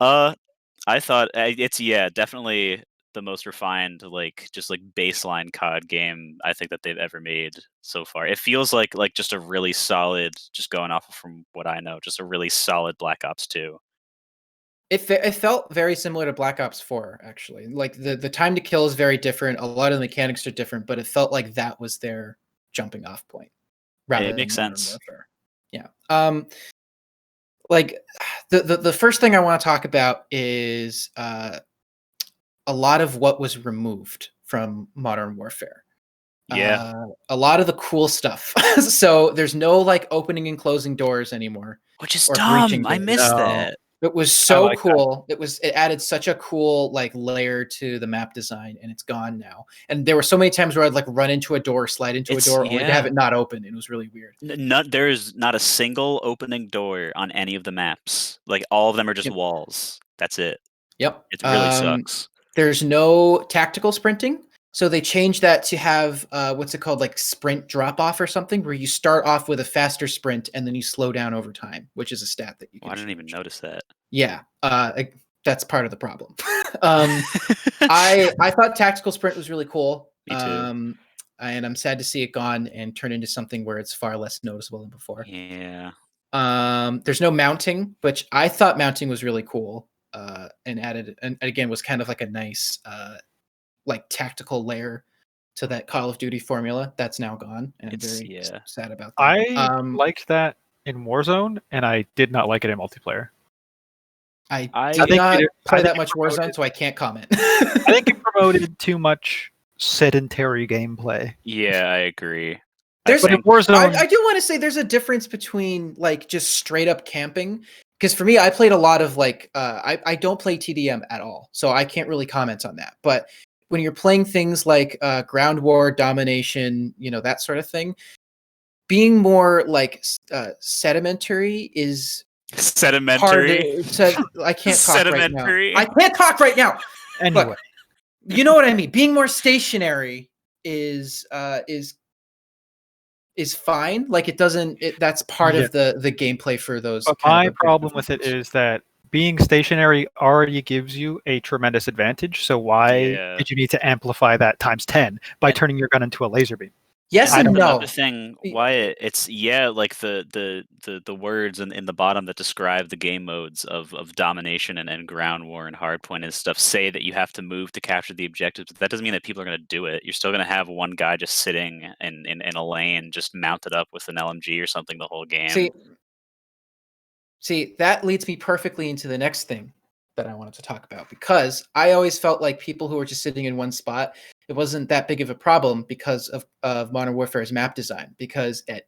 I thought it's definitely the most refined, just baseline COD game I think that they've ever made so far. It feels like just a really solid, just going off from what I know, just a really solid Black Ops 2. It felt very similar to Black Ops 4, actually. Like the time to kill is very different. A lot of the mechanics are different, but it felt like that was their jumping off point. It makes sense. Yeah. The first thing I want to talk about is a lot of what was removed from Modern Warfare. Yeah. A lot of the cool stuff. So there's no opening and closing doors anymore. Which is dumb. I missed that. It was so cool. It added such a cool like layer to the map design, and it's gone now. And there were so many times where I'd like run into a door, slide into a door, only to have it not open. It was really weird. There's not a single opening door on any of the maps. Like all of them are just walls. That's it. Yep. It really sucks. There's no tactical sprinting. So they changed that to have what's it called, like sprint drop off or something, where you start off with a faster sprint and then you slow down over time, which is a stat that you can. I didn't even notice that. Yeah, that's part of the problem. I thought tactical sprint was really cool. Me too. And I'm sad to see it gone and turn into something where it's far less noticeable than before. Yeah. There's no mounting, which I thought mounting was really cool. And added, and again, was kind of like a nice like tactical layer to that Call of Duty formula. That's now gone, and I'm very sad about that. I liked that in Warzone, and I did not like it in multiplayer. I did not play that much Warzone, so I can't comment. I think it promoted too much sedentary gameplay. Yeah, I agree. There's Warzone. I do want to say there's a difference between like just straight up camping. Because for me, I played a lot of like I don't play TDM at all, so I can't really comment on that. But when you're playing things like ground war, domination, that sort of thing, being more like sedimentary is sedimentary. I can't talk sedimentary. Right now. I can't talk right now. Anyway, look, you know what I mean. Being more stationary is fine. Like it doesn't. That's part of the gameplay for those. But my problem with it is that being stationary already gives you a tremendous advantage. So why did you need to amplify that times 10 by turning your gun into a laser beam? Yes and no. The thing why it's like the words in the bottom that describe the game modes of domination and ground war and hardpoint and stuff say that you have to move to capture the objectives, but that doesn't mean that people are going to do it. You're still going to have one guy just sitting in a lane just mounted up with an LMG or something the whole game. See, that leads me perfectly into the next thing that I wanted to talk about, because I always felt like people who were just sitting in one spot, it wasn't that big of a problem because of Modern Warfare's map design. Because at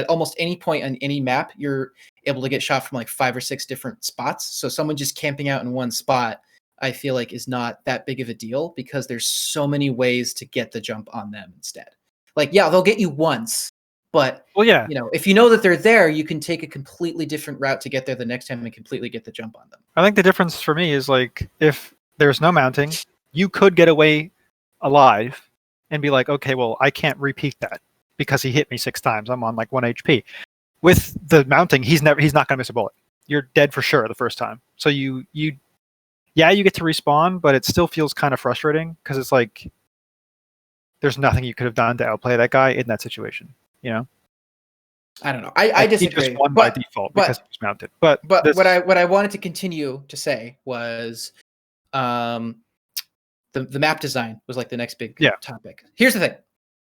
almost any point on any map, you're able to get shot from like 5 or 6 different spots. So someone just camping out in one spot, I feel like is not that big of a deal, because there's so many ways to get the jump on them instead. Like, yeah, they'll get you once, but if you know that they're there, you can take a completely different route to get there the next time and completely get the jump on them. I think the difference for me is like, if there's no mounting, you could get away alive and be like, okay, well, I can't repeat that because he hit me 6 times. I'm on like 1 HP. With the mounting, he's not going to miss a bullet. You're dead for sure the first time. So you get to respawn, but it still feels kind of frustrating because it's like there's nothing you could have done to outplay that guy in that situation. I don't know. I disagree. He just won by default because he was mounted. But what I wanted to continue to say was, the map design was like the next big topic. Here's the thing.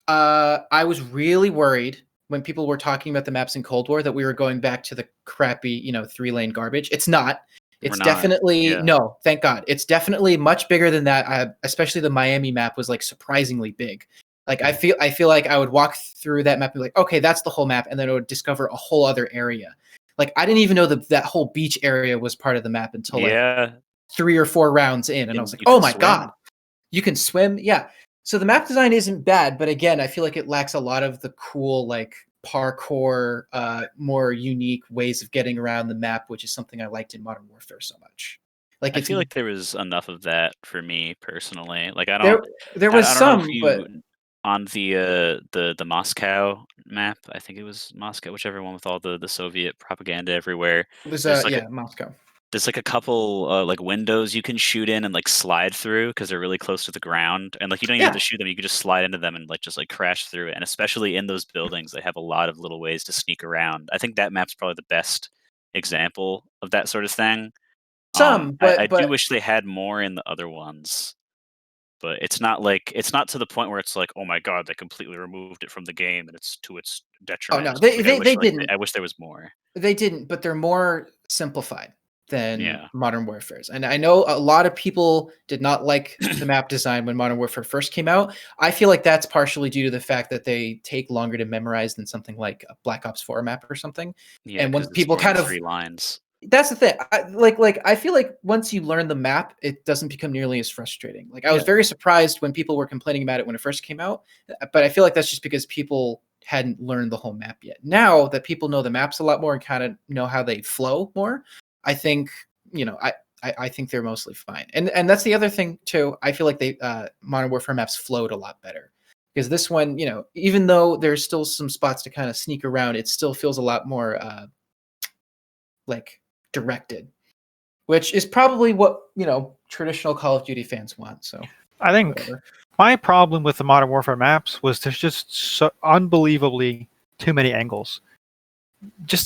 I was really worried when people were talking about the maps in Cold War that we were going back to the crappy, 3-lane garbage. It's not. It's definitely no. Thank God. It's definitely much bigger than that. Especially the Miami map was like surprisingly big. Like I feel like I would walk through that map and be like, okay, that's the whole map, and then I would discover a whole other area. Like I didn't even know that whole beach area was part of the map until like 3 or 4 rounds in, and I was like, oh my God, you can swim? Yeah. So the map design isn't bad, but again, I feel like it lacks a lot of the cool like parkour, more unique ways of getting around the map, which is something I liked in Modern Warfare so much. Like I feel like there was enough of that for me personally. Like I don't. There was some, but on the Moscow map, I think it was Moscow, whichever one with all the Soviet propaganda everywhere. It was Moscow. There's like a couple like windows you can shoot in and like slide through because they're really close to the ground, and like you don't even have to shoot them. You can just slide into them and like just like crash through it. And especially in those buildings, they have a lot of little ways to sneak around. I think that map's probably the best example of that sort of thing. But I do wish they had more in the other ones. But it's not to the point where it's like, oh my God, they completely removed it from the game and it's to its detriment. Oh no, they didn't. I wish there was more. They didn't, but they're more simplified than Modern Warfare's. And I know a lot of people did not like the map design when Modern Warfare first came out. I feel like that's partially due to the fact that they take longer to memorize than something like a Black Ops 4 map or something. Yeah, and when people kind of 3 lines. That's the thing. I feel like once you learn the map, it doesn't become nearly as frustrating. Like I was very surprised when people were complaining about it when it first came out, but I feel like that's just because people hadn't learned the whole map yet. Now that people know the maps a lot more and kind of know how they flow more, I think, I think they're mostly fine. And that's the other thing too. I feel like they Modern Warfare maps flowed a lot better. Because this one, even though there's still some spots to kind of sneak around, it still feels a lot more like directed, which is probably what traditional Call of Duty fans want. So I think my problem with the Modern Warfare maps was there's just so unbelievably too many angles.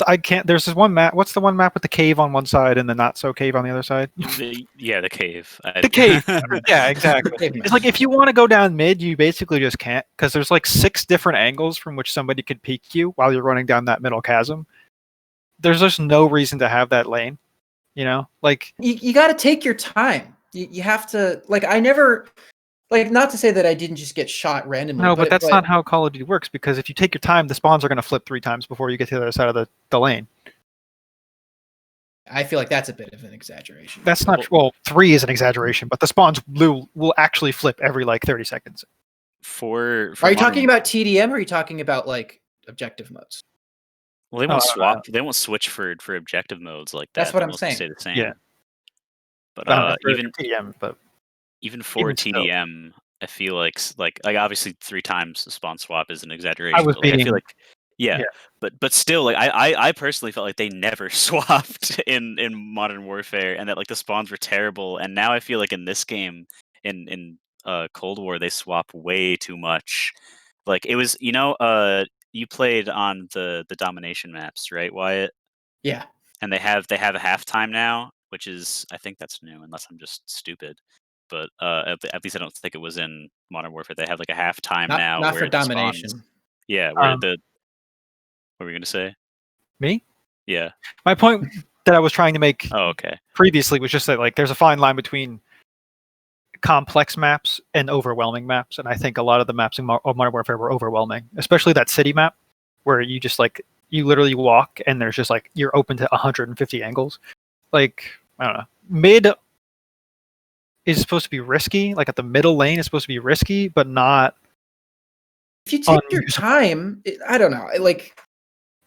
I can't. There's this one map. What's the one map with the cave on one side and the not so cave on the other side? The cave. The cave. Yeah, exactly. It's like if you want to go down mid, you basically just can't because there's like 6 different angles from which somebody could peek you while you're running down that middle chasm. There's just no reason to have that lane. Like you got to take your time. You have to I never. Not to say that I didn't just get shot randomly. No, but that's not how Call of Duty works, because if you take your time, the spawns are going to flip 3 times before you get to the other side of the lane. I feel like that's a bit of an exaggeration. That's not... Well, 3 is an exaggeration, but the spawns will actually flip every, 30 seconds. For are you talking about TDM, or are you talking about, objective modes? Well, they won't swap. They won't switch for objective modes like that. That's what I'm saying. Stay the same. Yeah. But even TDM, but... Even for TDM, I feel like obviously 3 times the spawn swap is an exaggeration. I feel like, but still, I personally felt like they never swapped in Modern Warfare, and that the spawns were terrible. And now I feel like in this game, in Cold War, they swap way too much. It was, you played on the domination maps, right, Wyatt? Yeah. And they have a halftime now, which is, I think that's new, unless I'm just stupid. But at least I don't think it was in Modern Warfare. They have a halftime now. Not for domination. Yeah, where what were you going to say? Me? Yeah. My point that I was trying to make previously was just that there's a fine line between complex maps and overwhelming maps, and I think a lot of the maps in Modern Warfare were overwhelming, especially that city map where you just you literally walk and there's just you're open to 150 angles. I don't know. Mid is supposed to be risky, at the middle lane is supposed to be risky, but not. If you take your time, I don't know,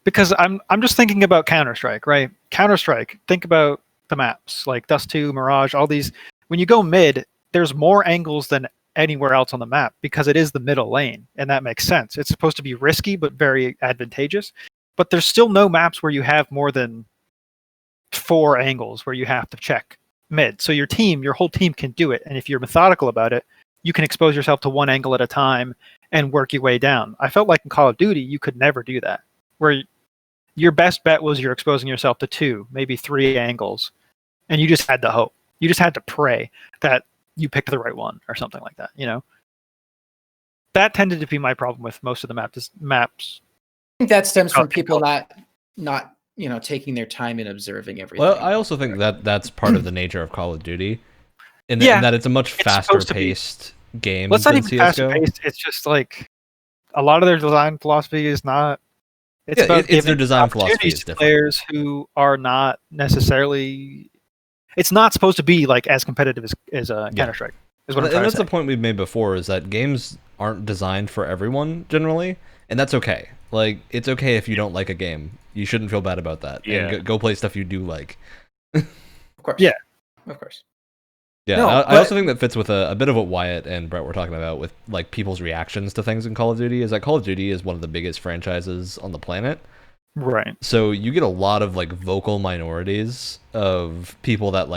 because I'm just thinking about Counter-Strike, right? Counter-Strike, think about the maps Dust 2, Mirage, all these. When you go mid, there's more angles than anywhere else on the map because it is the middle lane, and that makes sense. It's supposed to be risky but very advantageous, but there's still no maps where you have more than 4 angles where you have to check mid. So your whole team can do it, and if you're methodical about it, you can expose yourself to 1 angle at a time and work your way down. I felt like in Call of Duty you could never do that, where your best bet was you're exposing yourself to 2, maybe 3 angles, and you just had to hope. You just had to pray that you picked the right one or something like that. That tended to be my problem with most of the maps. I think that stems from people not taking their time and observing everything. Well, I also think that that's part of the nature of Call of Duty, in that it's a much faster-paced game. Let's not even faster-paced. It's just a lot of their design philosophy is not. It's about it's their design philosophy is different. Players who are not necessarily. It's not supposed to be as competitive as Counter-Strike. Is what I'm trying to say. And that's the point we've made before: is that games aren't designed for everyone generally, and that's okay. It's okay if you don't like a game. You shouldn't feel bad about that. Yeah. And go play stuff you do like. Of course. Yeah. Of course. Yeah, no, I also think that fits with a bit of what Wyatt and Brett were talking about with people's reactions to things in Call of Duty. Is that Call of Duty is one of the biggest franchises on the planet. Right. So you get a lot of vocal minorities of people that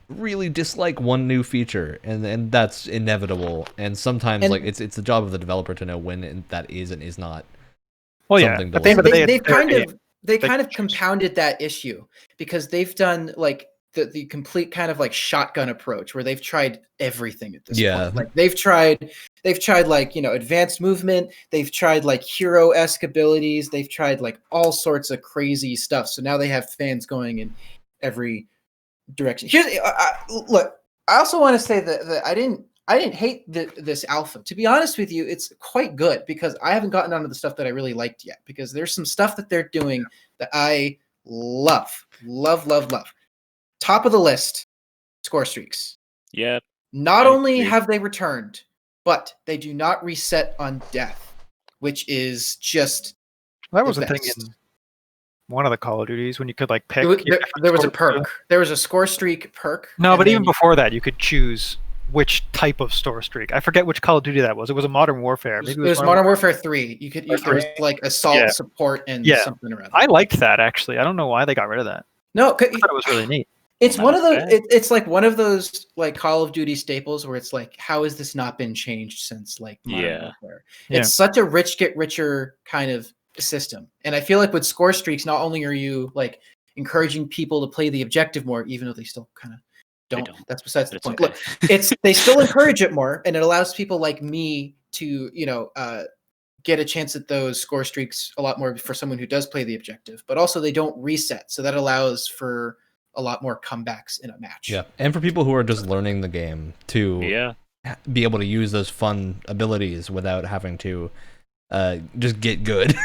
really dislike one new feature, and that's inevitable. And sometimes it's the job of the developer to know when that is and is not. Well, yeah. At the end of the day, they kind of compounded that issue because they've done the complete kind of shotgun approach where they've tried everything at this point. They've tried advanced movement, they've tried hero-esque abilities, they've tried all sorts of crazy stuff. So now they have fans going in every direction. Look, I also want to say that I didn't hate this alpha. To be honest with you, it's quite good because I haven't gotten onto the stuff that I really liked yet, because there's some stuff that they're doing that I love. Top of the list, score streaks. Yep. Not only have they returned, but they do not reset on death, which is just that was a thing in one of the Call of Duties when you could like pick. There was a perk. There was a score streak perk. No, but even before that, you could choose which type of score streak. I forget which Call of Duty that was. It was a Modern Warfare. Maybe it was Modern Warfare 3. You could use like assault, support, and something around. I liked that actually. I don't know why they got rid of that. No, I thought it was really neat. It's one of those. It's like one of those like Call of Duty staples where it's like, how has this not been changed since like Modern Warfare? It's such a rich get richer kind of system, and I feel like with score streaks, not only are you like encouraging people to play the objective more, even though they still kind of don't. That's besides the point. Okay. Look, they still encourage it more, and it allows people like me to get a chance at those score streaks a lot more for someone who does play the objective. But also they don't reset, so that allows for a lot more comebacks in a match. Yeah, and for people who are just learning the game to be able to use those fun abilities without having to just get good.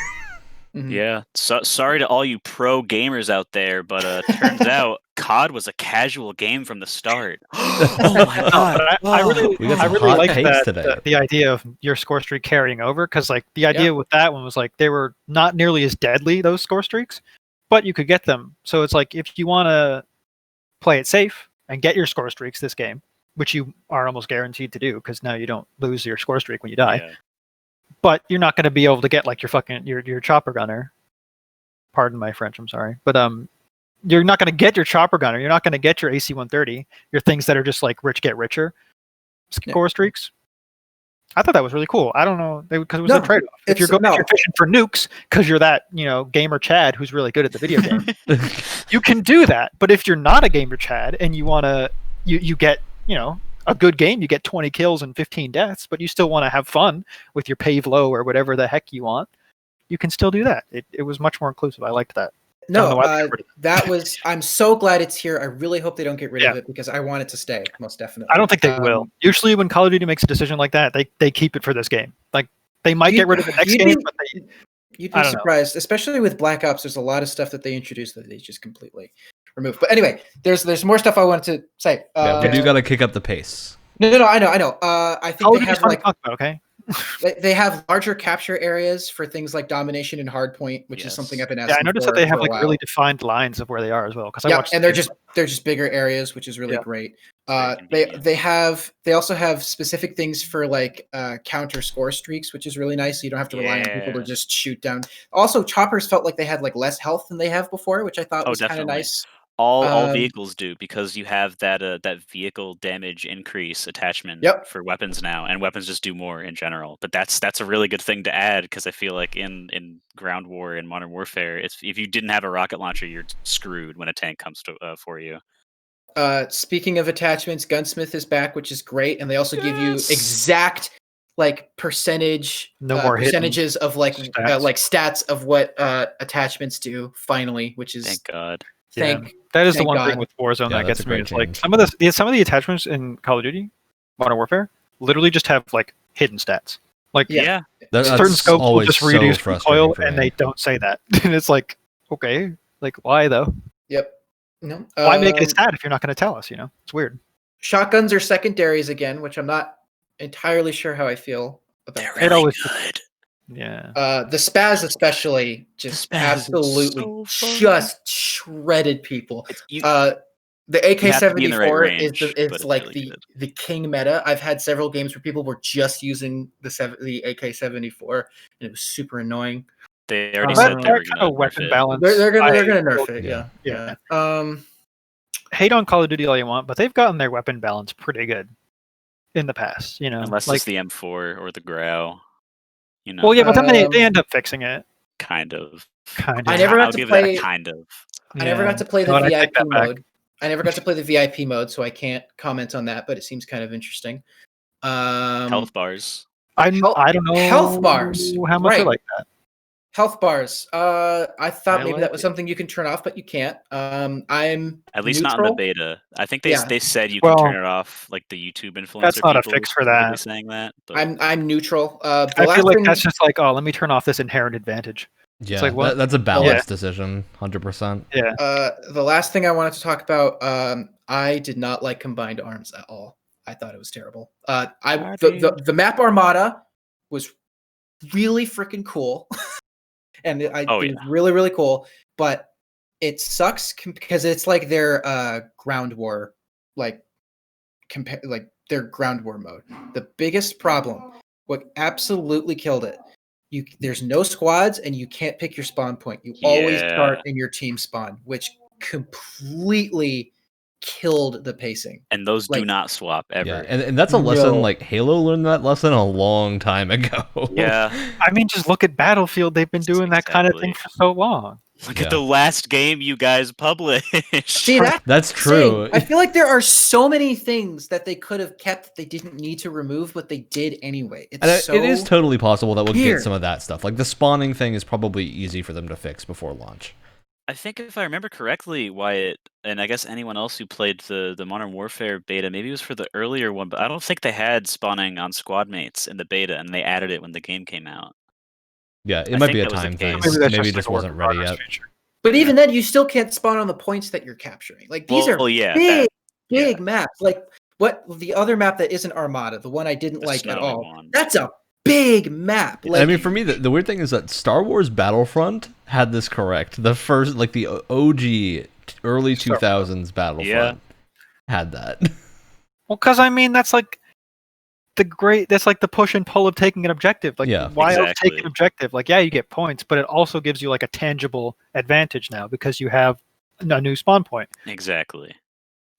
Yeah, so sorry to all you pro gamers out there, but turns out COD was a casual game from the start. Oh my god! I really like that the idea of your score streak carrying over, because like the idea with that one was like they were not nearly as deadly, those score streaks, but you could get them. So it's like if you want to play it safe and get your score streaks this game, which you are almost guaranteed to do because now you don't lose your score streak when you die. Yeah. But you're not going to be able to get like your chopper gunner. Pardon my French, I'm sorry. But you're not going to get your chopper gunner. You're not going to get your AC-130. Your things that are just like rich get richer score streaks. I thought that was really cool. I don't know, because it was a trade-off. If you're fishing for nukes because you're that gamer Chad who's really good at the video game, you can do that. But if you're not a gamer Chad and you want to, you get a good game, you get 20 kills and 15 deaths, but you still want to have fun with your pave low or whatever the heck you want, you can still do that. It was much more inclusive. I liked that. No, I'm so glad it's here. I really hope they don't get rid of it because I want it to stay, most definitely. I don't think they will. Usually when Call of Duty makes a decision like that, they keep it for this game. Like they might get rid of it next game, but you'd be surprised, especially with Black Ops. There's a lot of stuff that they introduced that they just completely removed. But anyway, there's more stuff I wanted to say. But you got to kick up the pace. No, I know. I think they have okay. They have larger capture areas for things like domination and hardpoint, which is something I've been asking. Yeah, I noticed that they have like really defined lines of where they are as well. And they're just bigger areas, which is really great. They also have specific things for like counter score streaks, which is really nice. So you don't have to rely on people to just shoot down. Also, choppers felt like they had like less health than they have before, which I thought was kind of nice. All vehicles do, because you have that vehicle damage increase attachment for weapons now, and weapons just do more in general. But that's a really good thing to add, because I feel like in Ground War and Modern Warfare, if you didn't have a rocket launcher, you're screwed when a tank comes for you. Speaking of attachments, Gunsmith is back, which is great, and they also give you exact like percentages of like stats of what attachments do. Finally, which is thank God. That is the one thing with Warzone that gets me. It's like some of the attachments in Call of Duty, Modern Warfare, literally just have like hidden stats. Like certain scopes will just reduce recoil, and they don't say that. And it's like, okay, like why though? Yep. No. Why make it a stat if you're not going to tell us? It's weird. Shotguns are secondaries again, which I'm not entirely sure how I feel about. They're really good. Yeah. The Spaz especially just absolutely just shredded people. The AK-74 is like really the king meta. I've had several games where people were just using the AK-74, and it was super annoying. They already said they were going to weapon balance. They're going to nerf it. Yeah. Hate on Call of Duty all you want, but they've gotten their weapon balance pretty good in the past. Unless it's the M4 or the Grau. Well, yeah, but then they end up fixing it. Kind of. I never got to play. I never got to play the VIP mode. I never got to play the VIP mode, so I can't comment on that. But it seems kind of interesting. Health bars. I don't know health bars. How much are like that? Health bars. I thought maybe that was something you can turn off, but you can't. I'm at least neutral. not in the beta. I think they said you can turn it off. Like the YouTube influencer. That's not a fix for that. Saying that. But... I'm neutral. I feel like that's just like, oh, let me turn off this inherent advantage. Yeah, it's like, what? That's a balance decision, 100%. Yeah. The last thing I wanted to talk about, I did not like combined arms at all. I thought it was terrible. The map Armada was really freaking cool. And it was really, really cool, but it sucks because it's like their ground war, like their ground war mode. The biggest problem, what absolutely killed it, there's no squads and you can't pick your spawn point. You always start in your team spawn, which completely killed the pacing. And those do not swap ever. Yeah, and that's a lesson, like Halo learned that lesson a long time ago. Yeah. I mean, just look at Battlefield. They've been doing that kind of thing for so long. Look at the last game you guys published. See, that's true. I feel like there are so many things that they could have kept that they didn't need to remove, but they did anyway. It is totally possible that we'll get some of that stuff. Like the spawning thing is probably easy for them to fix before launch. I think if I remember correctly, Wyatt, and I guess anyone else who played the Modern Warfare beta, maybe it was for the earlier one, but I don't think they had spawning on squad mates in the beta, and they added it when the game came out. Yeah, it might be a time thing. Maybe it just wasn't ready yet. But even then, you still can't spawn on the points that you're capturing. Like these are big maps. Like what the other map that isn't Armada, the one I didn't like at all. That's a big map. Like, I mean, for me, the weird thing is that Star Wars Battlefront had this correct. The first, like the OG early 2000s Battlefront had that. Well, because I mean, that's like that's like the push and pull of taking an objective. Like, why else take an objective? Like, yeah, you get points, but it also gives you like a tangible advantage now because you have a new spawn point. Exactly.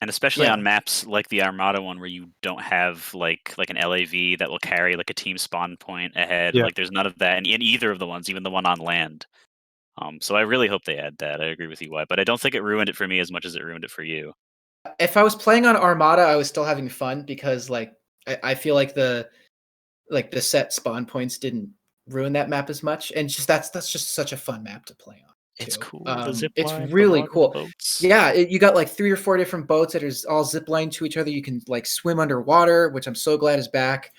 And especially on maps like the Armada one where you don't have like an LAV that will carry like a team spawn point ahead. Like there's none of that in either of the ones, even the one on land. So I really hope they add that. I agree with you, Wyatt, but I don't think it ruined it for me as much as it ruined it for you. If I was playing on Armada, I was still having fun because like I feel like the set spawn points didn't ruin that map as much, and just that's just such a fun map to play on. It's cool. It's really cool. Yeah, you got like 3 or 4 different boats that are all ziplined to each other. You can like swim underwater, which I'm so glad is back.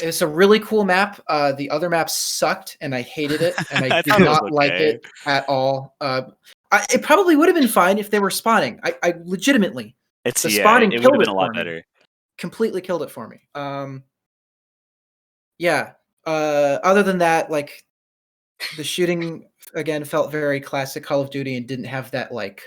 It's a really cool map. The other map sucked, and I hated it, and I did not like it at all. It probably would have been fine if they were spawning. I legitimately, the spawning it would have been a lot better. Completely killed it for me. Other than that, like the shooting again felt very classic Call of Duty and didn't have that like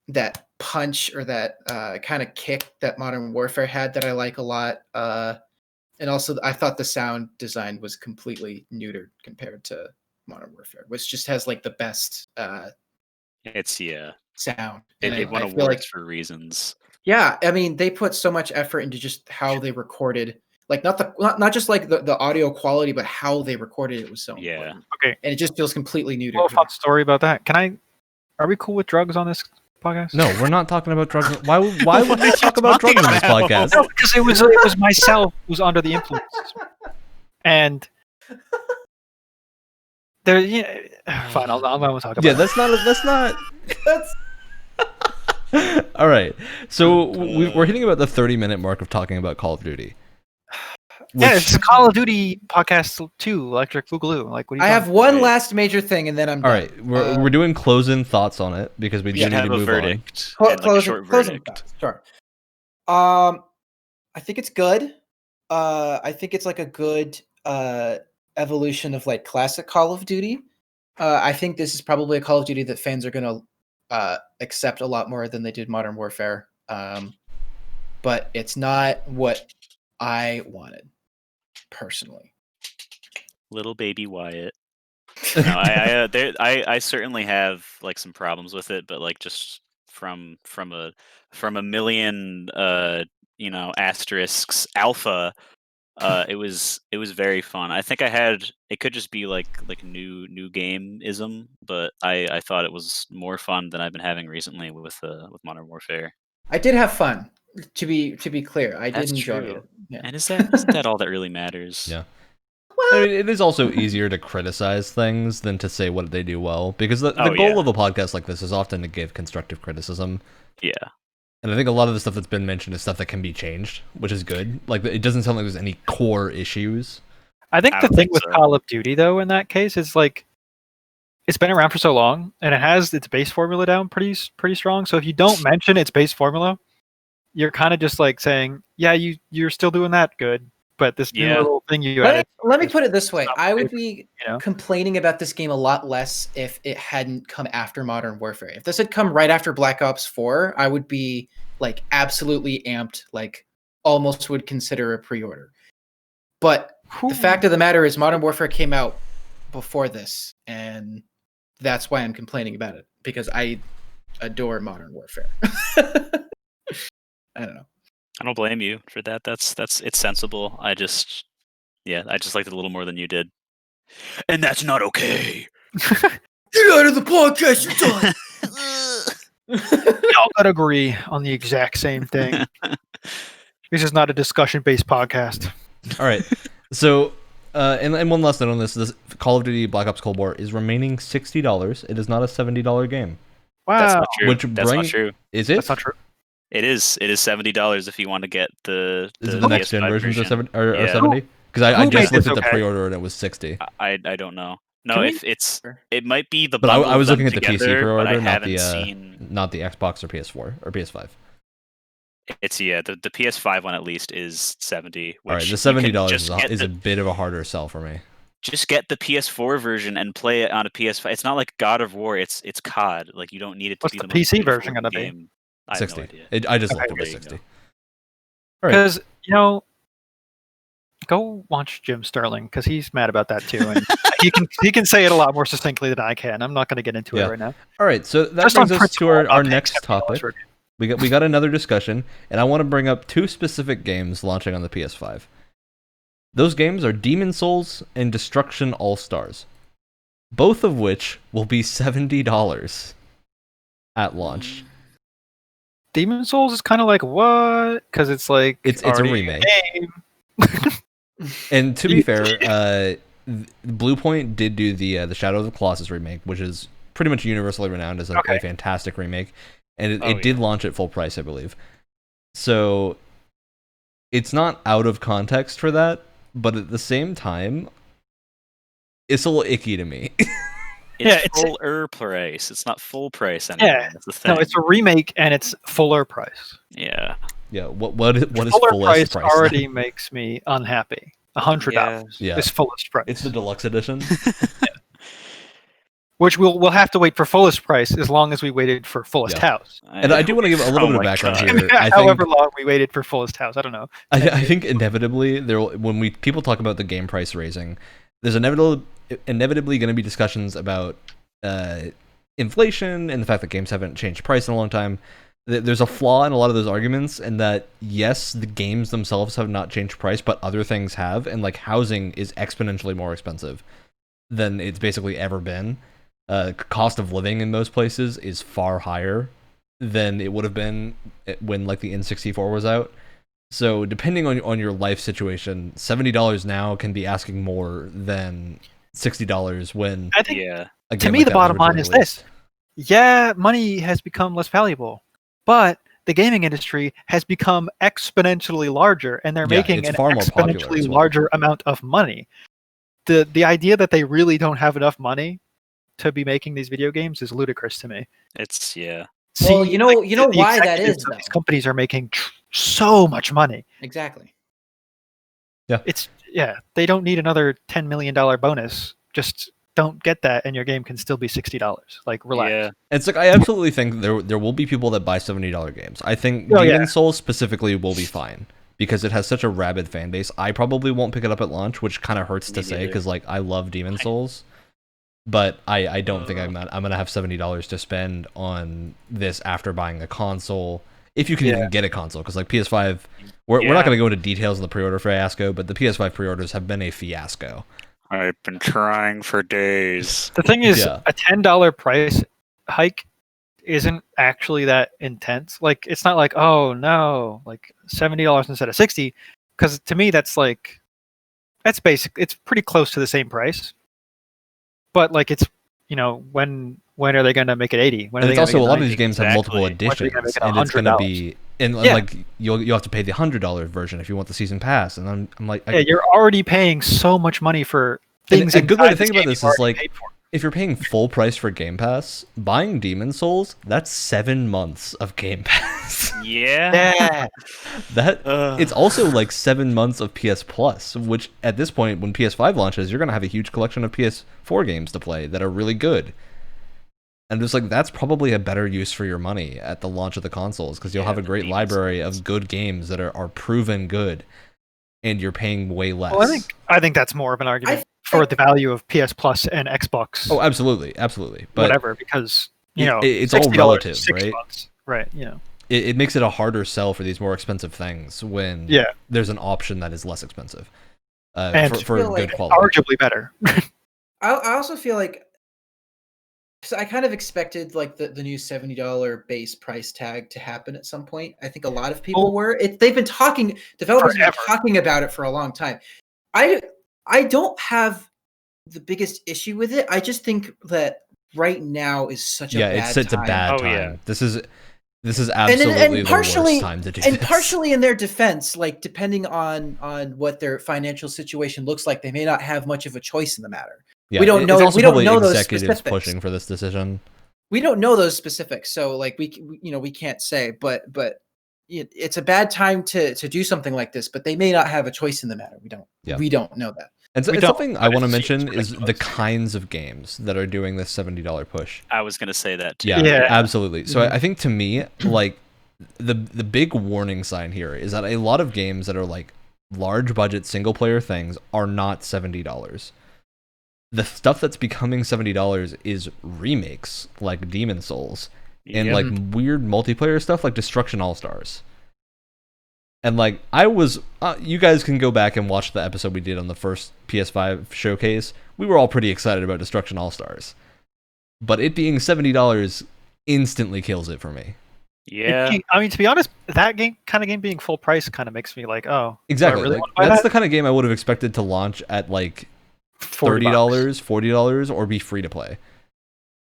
that punch or that kind of kick that Modern Warfare had that I like a lot. And also I thought the sound design was completely neutered compared to Modern Warfare, which just has like the best sound. It won awards for reasons. Yeah, I mean they put so much effort into just how they recorded. Like not just like the audio quality, but how they recorded it was so important. Okay. And it just feels completely neutered. Well, fun story about that. Are we cool with drugs on this podcast? No, we're not talking about drugs. Why would we talk about drugs on this podcast? No, because it was myself who was under the influence. And there fine, I'll talk about it. That's not All right. So we're hitting about the 30-minute mark of talking about Call of Duty. It's a Call of Duty podcast too, Electric Boogaloo. Like, what? I have one last major thing, and then I'm done. All right, we're doing closing thoughts on it because we do need to move on. Closing thoughts. Sure. I think it's good. I think it's like a good evolution of like classic Call of Duty. I think this is probably a Call of Duty that fans are going to accept a lot more than they did Modern Warfare. But it's not what I wanted personally. Little baby Wyatt. No, I certainly have like some problems with it, but like just from a million asterisks alpha, it was very fun. I think it could just be like new game-ism, but I thought it was more fun than I've been having recently with Modern Warfare. I did have fun. To be clear, I did enjoy it. Yeah. And isn't that all that really matters? Yeah. I mean, it is also easier to criticize things than to say what they do well, because the goal of a podcast like this is often to give constructive criticism. Yeah. And I think a lot of the stuff that's been mentioned is stuff that can be changed, which is good. Like, it doesn't sound like there's any core issues. I think the thing with Call of Duty, though, in that case, is like, it's been around for so long, and it has its base formula down pretty strong. So if you don't mention its base formula, you're kind of just like saying, yeah, you're still doing that good, but this new little thing you added. Let me put it this way. I would be complaining about this game a lot less if it hadn't come after Modern Warfare. If this had come right after Black Ops 4, I would be like absolutely amped, like almost would consider a pre-order. But the fact of the matter is Modern Warfare came out before this, and that's why I'm complaining about it, because I adore Modern Warfare. I don't know. I don't blame you for that. It's sensible. I just liked it a little more than you did. And that's not okay. Get out of the podcast, you're done. We all gotta agree on the exact same thing. This is not a discussion-based podcast. All right. So, and one last note on this Call of Duty Black Ops Cold War is remaining $60. It is not a $70 game. Wow. That's not true. That's not true. Is it? That's not true. It is $70 if you want to get the Is it the next gen version of 70? Because I just looked at the pre-order and it was 60. I don't know. No, it might be the. But I was looking at the PC pre-order, not not the Xbox or PS4 or PS5. It's the PS5 one at least is 70. All right, the $70 is a bit of a harder sell for me. Just get the PS4 version and play it on a PS5. It's not like God of War. It's COD. Like, you don't need it to be the PC version gonna be? I have 60. no idea. I just looked at 60. All right. Because go watch Jim Sterling, because he's mad about that too, and he can say it a lot more succinctly than I can. I'm not going to get into it right now. All right, so that brings us to our next topic. We got another discussion, and I want to bring up two specific games launching on the PS5. Those games are Demon Souls and Destruction All-Stars, both of which will be $70 at launch. Demon Souls is kind of like, what? Because it's like it's a remake. And to be fair, Bluepoint did do the Shadow of the Colossus remake, which is pretty much universally renowned as a fantastic remake, and it did launch at full price, I believe. So it's not out of context for that, but at the same time, it's a little icky to me. It's fuller price. It's not full price anymore. Yeah, that's the thing. No, it's a remake and it's fuller price. Yeah. Yeah. What is fuller price already makes me unhappy. $100 is fullest price. It's the deluxe edition. Which we'll have to wait for fullest price as long as we waited for fullest house. And I do want to give a little bit of background here. However long we waited for fullest house, I don't know. I think inevitably when people talk about the game price raising, there's inevitably going to be discussions about inflation and the fact that games haven't changed price in a long time. There's a flaw in a lot of those arguments, in that yes, the games themselves have not changed price, but other things have, and like housing is exponentially more expensive than it's basically ever been. Cost of living in most places is far higher than it would have been when like the N64 was out. So depending on your life situation, $70 now can be asking more than $60 when I think to me the bottom line is this. Yeah, money has become less valuable, but the gaming industry has become exponentially larger, and they're making an exponentially larger amount of money. The idea that they really don't have enough money to be making these video games is ludicrous to me. It's Well, you know why that is, though. These companies are making so much money. Exactly. Yeah. They don't need another $10 million bonus. Just don't get that, and your game can still be $60. Like, relax. Yeah. It's like, I absolutely think there will be people that buy $70 games. I think Demon Souls specifically will be fine, because it has such a rabid fan base. I probably won't pick it up at launch, which kind of hurts to say, because like I love Demon Souls. But I don't think I'm gonna have $70 to spend on this after buying a console, if you can even get a console, because like PS5, we're not gonna go into details of the pre-order fiasco, but the PS5 pre-orders have been a fiasco. I've been trying for days. The thing is, a $10 price hike isn't actually that intense. Like, it's not like, oh no, like $70 instead of $60, because to me that's like That's basic. It's pretty close to the same price. But like it's when are they going to make it 80? When and are it's they also a lot of 90? these games have multiple editions, and it's going to be like you have to pay the $100 version if you want the season pass. And I'm like, you're already paying so much money for things. And a good way to think about this is like, if you're paying full price for Game Pass, buying Demon's Souls, that's 7 months of Game Pass. Yeah. It's also like 7 months of PS Plus, which at this point, when PS5 launches, you're going to have a huge collection of PS4 games to play that are really good. And just like, that's probably a better use for your money at the launch of the consoles, because you'll have a great library of good games that are proven good, and you're paying way less. Well, I think that's more of an argument for the value of PS Plus and Xbox. Oh, absolutely. But whatever, because it's all relative, right? Months, right? It makes it a harder sell for these more expensive things when there's an option that is less expensive and for good quality. Arguably better. I also feel like, so I kind of expected like the new $70 base price tag to happen at some point. I think a lot of people were. They've been talking, developers have been talking about it for a long time. I don't have the biggest issue with it. I just think that right now is such a bad time. It's a bad time. Yeah. This is absolutely the worst time to do this. And partially in their defense, like depending on what their financial situation looks like, they may not have much of a choice in the matter. Yeah, we don't know. Also we don't know those executives specifics. Pushing for this decision. We don't know those specifics, so like we can't say. But it's a bad time to do something like this. But they may not have a choice in the matter. We don't. Yeah. We don't know that. And something I want to mention is the kinds of games that are doing this $70 push. I was going to say that too. Yeah, absolutely. So I think to me, like the big warning sign here is that a lot of games that are like large budget single player things are not $70. The stuff that's becoming $70 is remakes like Demon's Souls and like weird multiplayer stuff like Destruction All-Stars. And like I was, you guys can go back and watch the episode we did on the first PS5 showcase. We were all pretty excited about Destruction All-Stars, but it being $70 instantly kills it for me. Yeah, I mean, to be honest, that kind of game being full price kind of makes me like, oh, exactly. Really that's the kind of game I would have expected to launch at like $30, $40, or be free to play.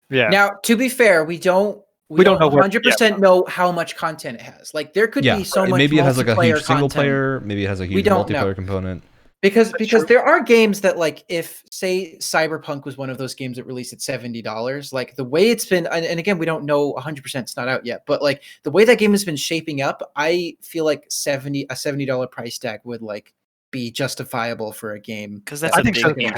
Yeah. Now, to be fair, we don't know 100% know how much content it has. Like there could be so much. Maybe it has like a huge single content. player. Maybe it has a huge multiplayer component. Because there are games that like if say Cyberpunk was one of those games that released at $70, like the way it's been, and again we don't know 100%, it's not out yet, but like the way that game has been shaping up, I feel like a $70 price tag would like be justifiable for a game, because that's a big game.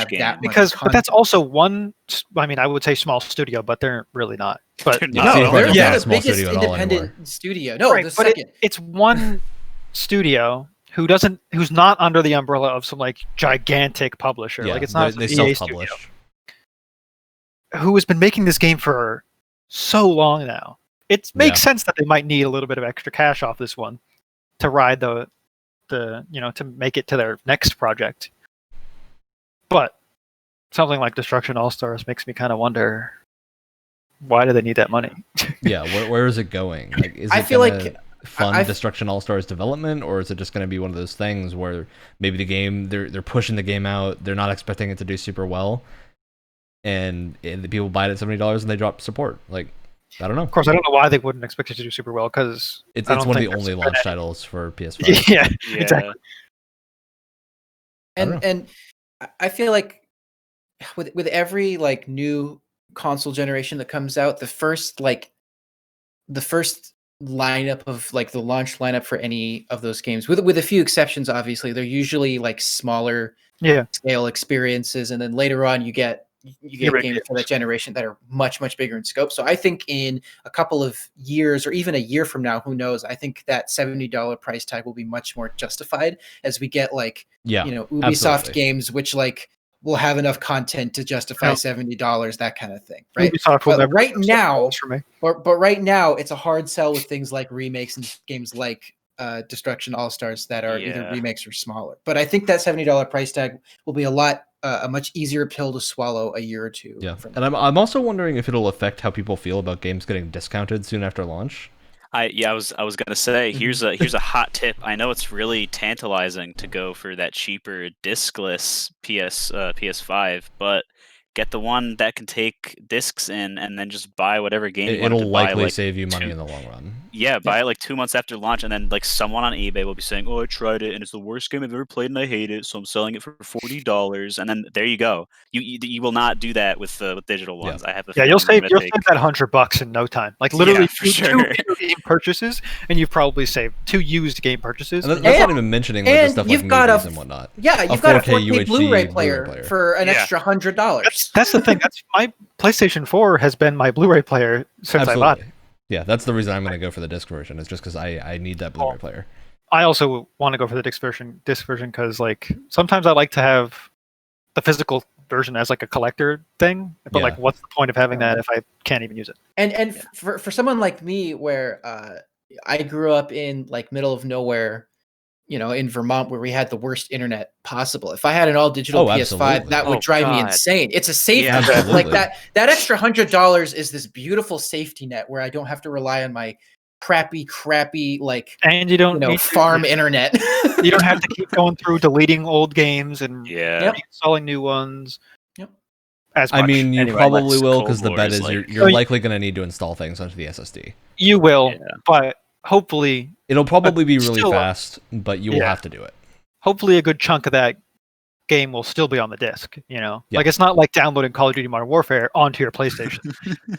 But that's also one. I mean, I would say small studio, but they're really not. But they're the biggest independent studio. No, right, but it's one studio who's not under the umbrella of some like gigantic publisher. Like it's not they EA self-publish. Studio, who has been making this game for so long now. It makes sense that they might need a little bit of extra cash off this one to ride the to make it to their next project. But something like Destruction All-Stars makes me kind of wonder, why do they need that money? Where is it going? Like, is it like fund Destruction All-Stars development, or is it just going to be one of those things where maybe the game they're pushing the game out, they're not expecting it to do super well, and the people buy it at $70 and they drop support? Like, I don't know. Of course, I don't know why they wouldn't expect it to do super well, because it's one of the only launch titles for PS5. Yeah, exactly. And I feel like with every like new console generation that comes out, the first lineup of like the launch lineup for any of those games, with a few exceptions, obviously, they're usually like smaller scale experiences, and then later on you get games for that generation that are much, much bigger in scope. So I think in a couple of years, or even a year from now, who knows, I think that $70 price tag will be much more justified as we get like, Ubisoft games, which like will have enough content to justify $70, that kind of thing. Right. But right now, it's a hard sell with things like remakes and games like Destruction All-Stars that are either remakes or smaller. But I think that $70 price tag will be a much easier pill to swallow a year or two. Yeah, and I'm also wondering if it'll affect how people feel about games getting discounted soon after launch. I was gonna say here's a hot tip. I know it's really tantalizing to go for that cheaper discless PS5, but get the one that can take discs in, and then just buy whatever game you want to buy. It'll likely like, save you money in the long run. Yeah, buy it like 2 months after launch, and then like someone on eBay will be saying, "Oh, I tried it, and it's the worst game I've ever played, and I hate it, so I'm selling it for $40." And then there you go. You will not do that with digital ones. Yeah. I have a Yeah, you'll save that that $100 in no time. Like literally for two sure. video game purchases, and you've probably saved 2 used game purchases. And that's not even mentioning like the stuff like movies and whatnot. Yeah, you've got a 4K Blu-ray player for an extra $100. That's the thing. That's my PlayStation 4 has been my Blu-ray player since I bought it. Yeah, that's the reason I'm going to go for the disc version. It's just because I need that Blu-ray player. I also want to go for the disc version because like sometimes I like to have the physical version as like a collector thing. But like, what's the point of having that if I can't even use it? And for someone like me, where I grew up in like middle of nowhere, in Vermont, where we had the worst internet possible. If I had an all digital PS5, absolutely. that would drive me insane. It's a safety net. Like that extra $100 is this beautiful safety net where I don't have to rely on my crappy like, and you don't need farm internet. You don't have to keep going through deleting old games and installing new ones. Yep. As much. I mean, you Anyway, probably will, Cold because the War bet is is like- you're likely going to need to install things onto the SSD. You will, but hopefully It'll probably be really still, fast, but you will have to do it. hopefully a good chunk of that game will still be on the disc. Yeah. Like it's not like downloading Call of Duty Modern Warfare onto your PlayStation.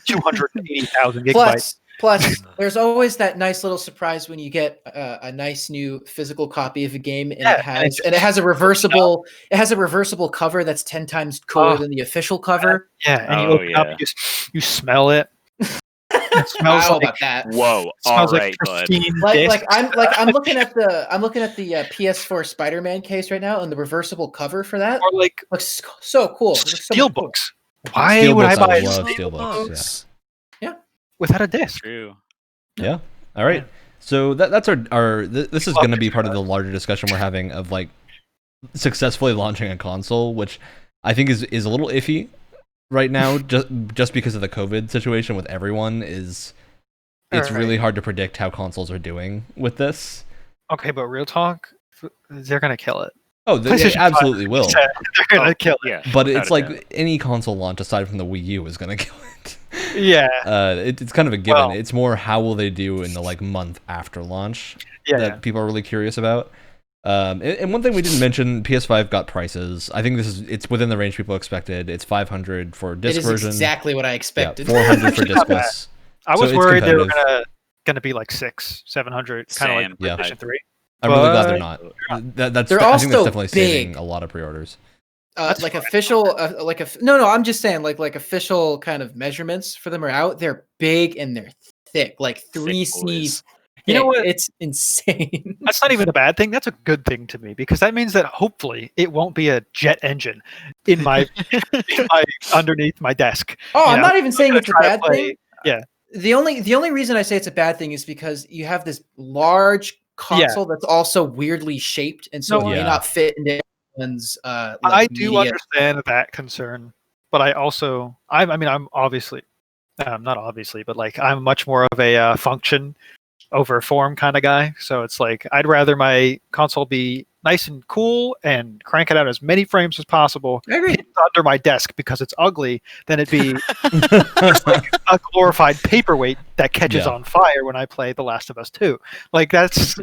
280,000 gigabytes. Plus, there's always that nice little surprise when you get a nice new physical copy of a game, and it has a reversible cover that's 10 times cooler than the official cover. Yeah, and you open up, you smell it. It smells like about that. Whoa! Smells All like right, bud. pristine I'm looking at the PS4 Spider-Man case right now, and the reversible cover for that or like looks so cool. Steelbooks. Why would I buy Steelbooks? Yeah, without a disc? True. Yeah. All right. So that's our this is going to be part of the larger discussion we're having of like successfully launching a console, which I think is a little iffy right now, just because of the COVID situation with everyone. It's really hard to predict how consoles are doing with this. Okay, but real talk, they're gonna kill it. Oh, they absolutely will. They're gonna kill it. Yeah, but it's like any console launch aside from the Wii U is gonna kill it. Yeah. It's kind of a given. It's more how will they do in the like month after launch that people are really curious about. And one thing we didn't mention, PS5 got prices. I think it's within the range people expected. It's $500 for disc version. Exactly what I expected. $400 for discless. I was worried they were gonna be like $600-700, kind of like PlayStation 3. I'm really glad they're not. I think that's definitely saving a lot of pre-orders. Like official, I'm just saying, like official kind of measurements for them are out. They're big and they're thick, like 3C. You know what? It's insane. That's not even a bad thing. That's a good thing to me, because that means that hopefully it won't be a jet engine in my underneath my desk. Oh, I'm not even saying it's a bad thing. Yeah. The only reason I say it's a bad thing is because you have this large console that's also weirdly shaped, and so it may not fit into everyone's. I do understand that concern, but I'm obviously, not obviously, but like I'm much more of a function over form kind of guy. So it's like I'd rather my console be nice and cool and crank it out as many frames as possible under my desk because it's ugly than it be just like a glorified paperweight that catches on fire when I play The Last of Us 2. Like that's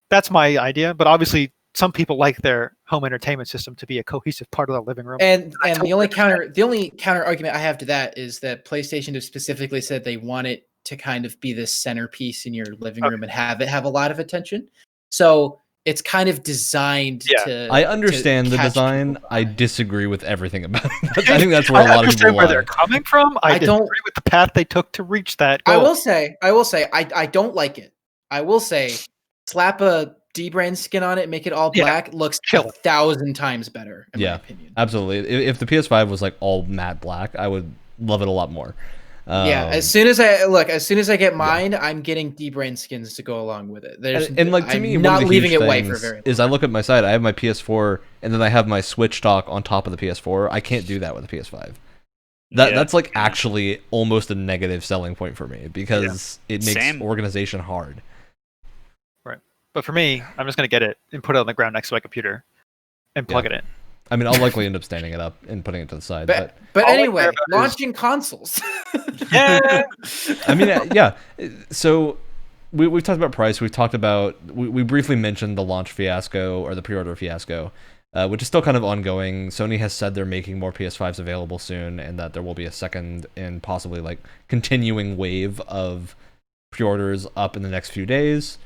that's my idea. But obviously some people like their home entertainment system to be a cohesive part of the living room. And the only counter argument I have to that is that PlayStation has specifically said they want it to kind of be this centerpiece in your living room and have a lot of attention. So it's kind of designed to. I understand the design. I disagree with everything about it. I think that's where a lot of people where they're coming from. I don't agree with the path they took to reach that goal. I will say, I don't like it. I will say, slap a D-Brain skin on it, make it all black, looks 1,000 times better, in my opinion. Absolutely. If the PS5 was like all matte black, I would love it a lot more. As soon as I get mine, I'm getting D-Brain skins to go along with it. And like to me, I'm not leaving it white for very long. Is I look at my side, I have my PS4, and then I have my Switch dock on top of the PS4. I can't do that with the PS5. That's like actually almost a negative selling point for me because it makes organization hard. Right. But for me, I'm just going to get it and put it on the ground next to my computer and plug it in. I mean, I'll likely end up standing it up and putting it to the side. But anyway, launching consoles. Yeah. I mean, yeah. So we've talked about price. We've talked about... We briefly mentioned the launch fiasco or the pre-order fiasco, which is still kind of ongoing. Sony has said they're making more PS5s available soon and that there will be a second and possibly like continuing wave of pre-orders up in the next few days.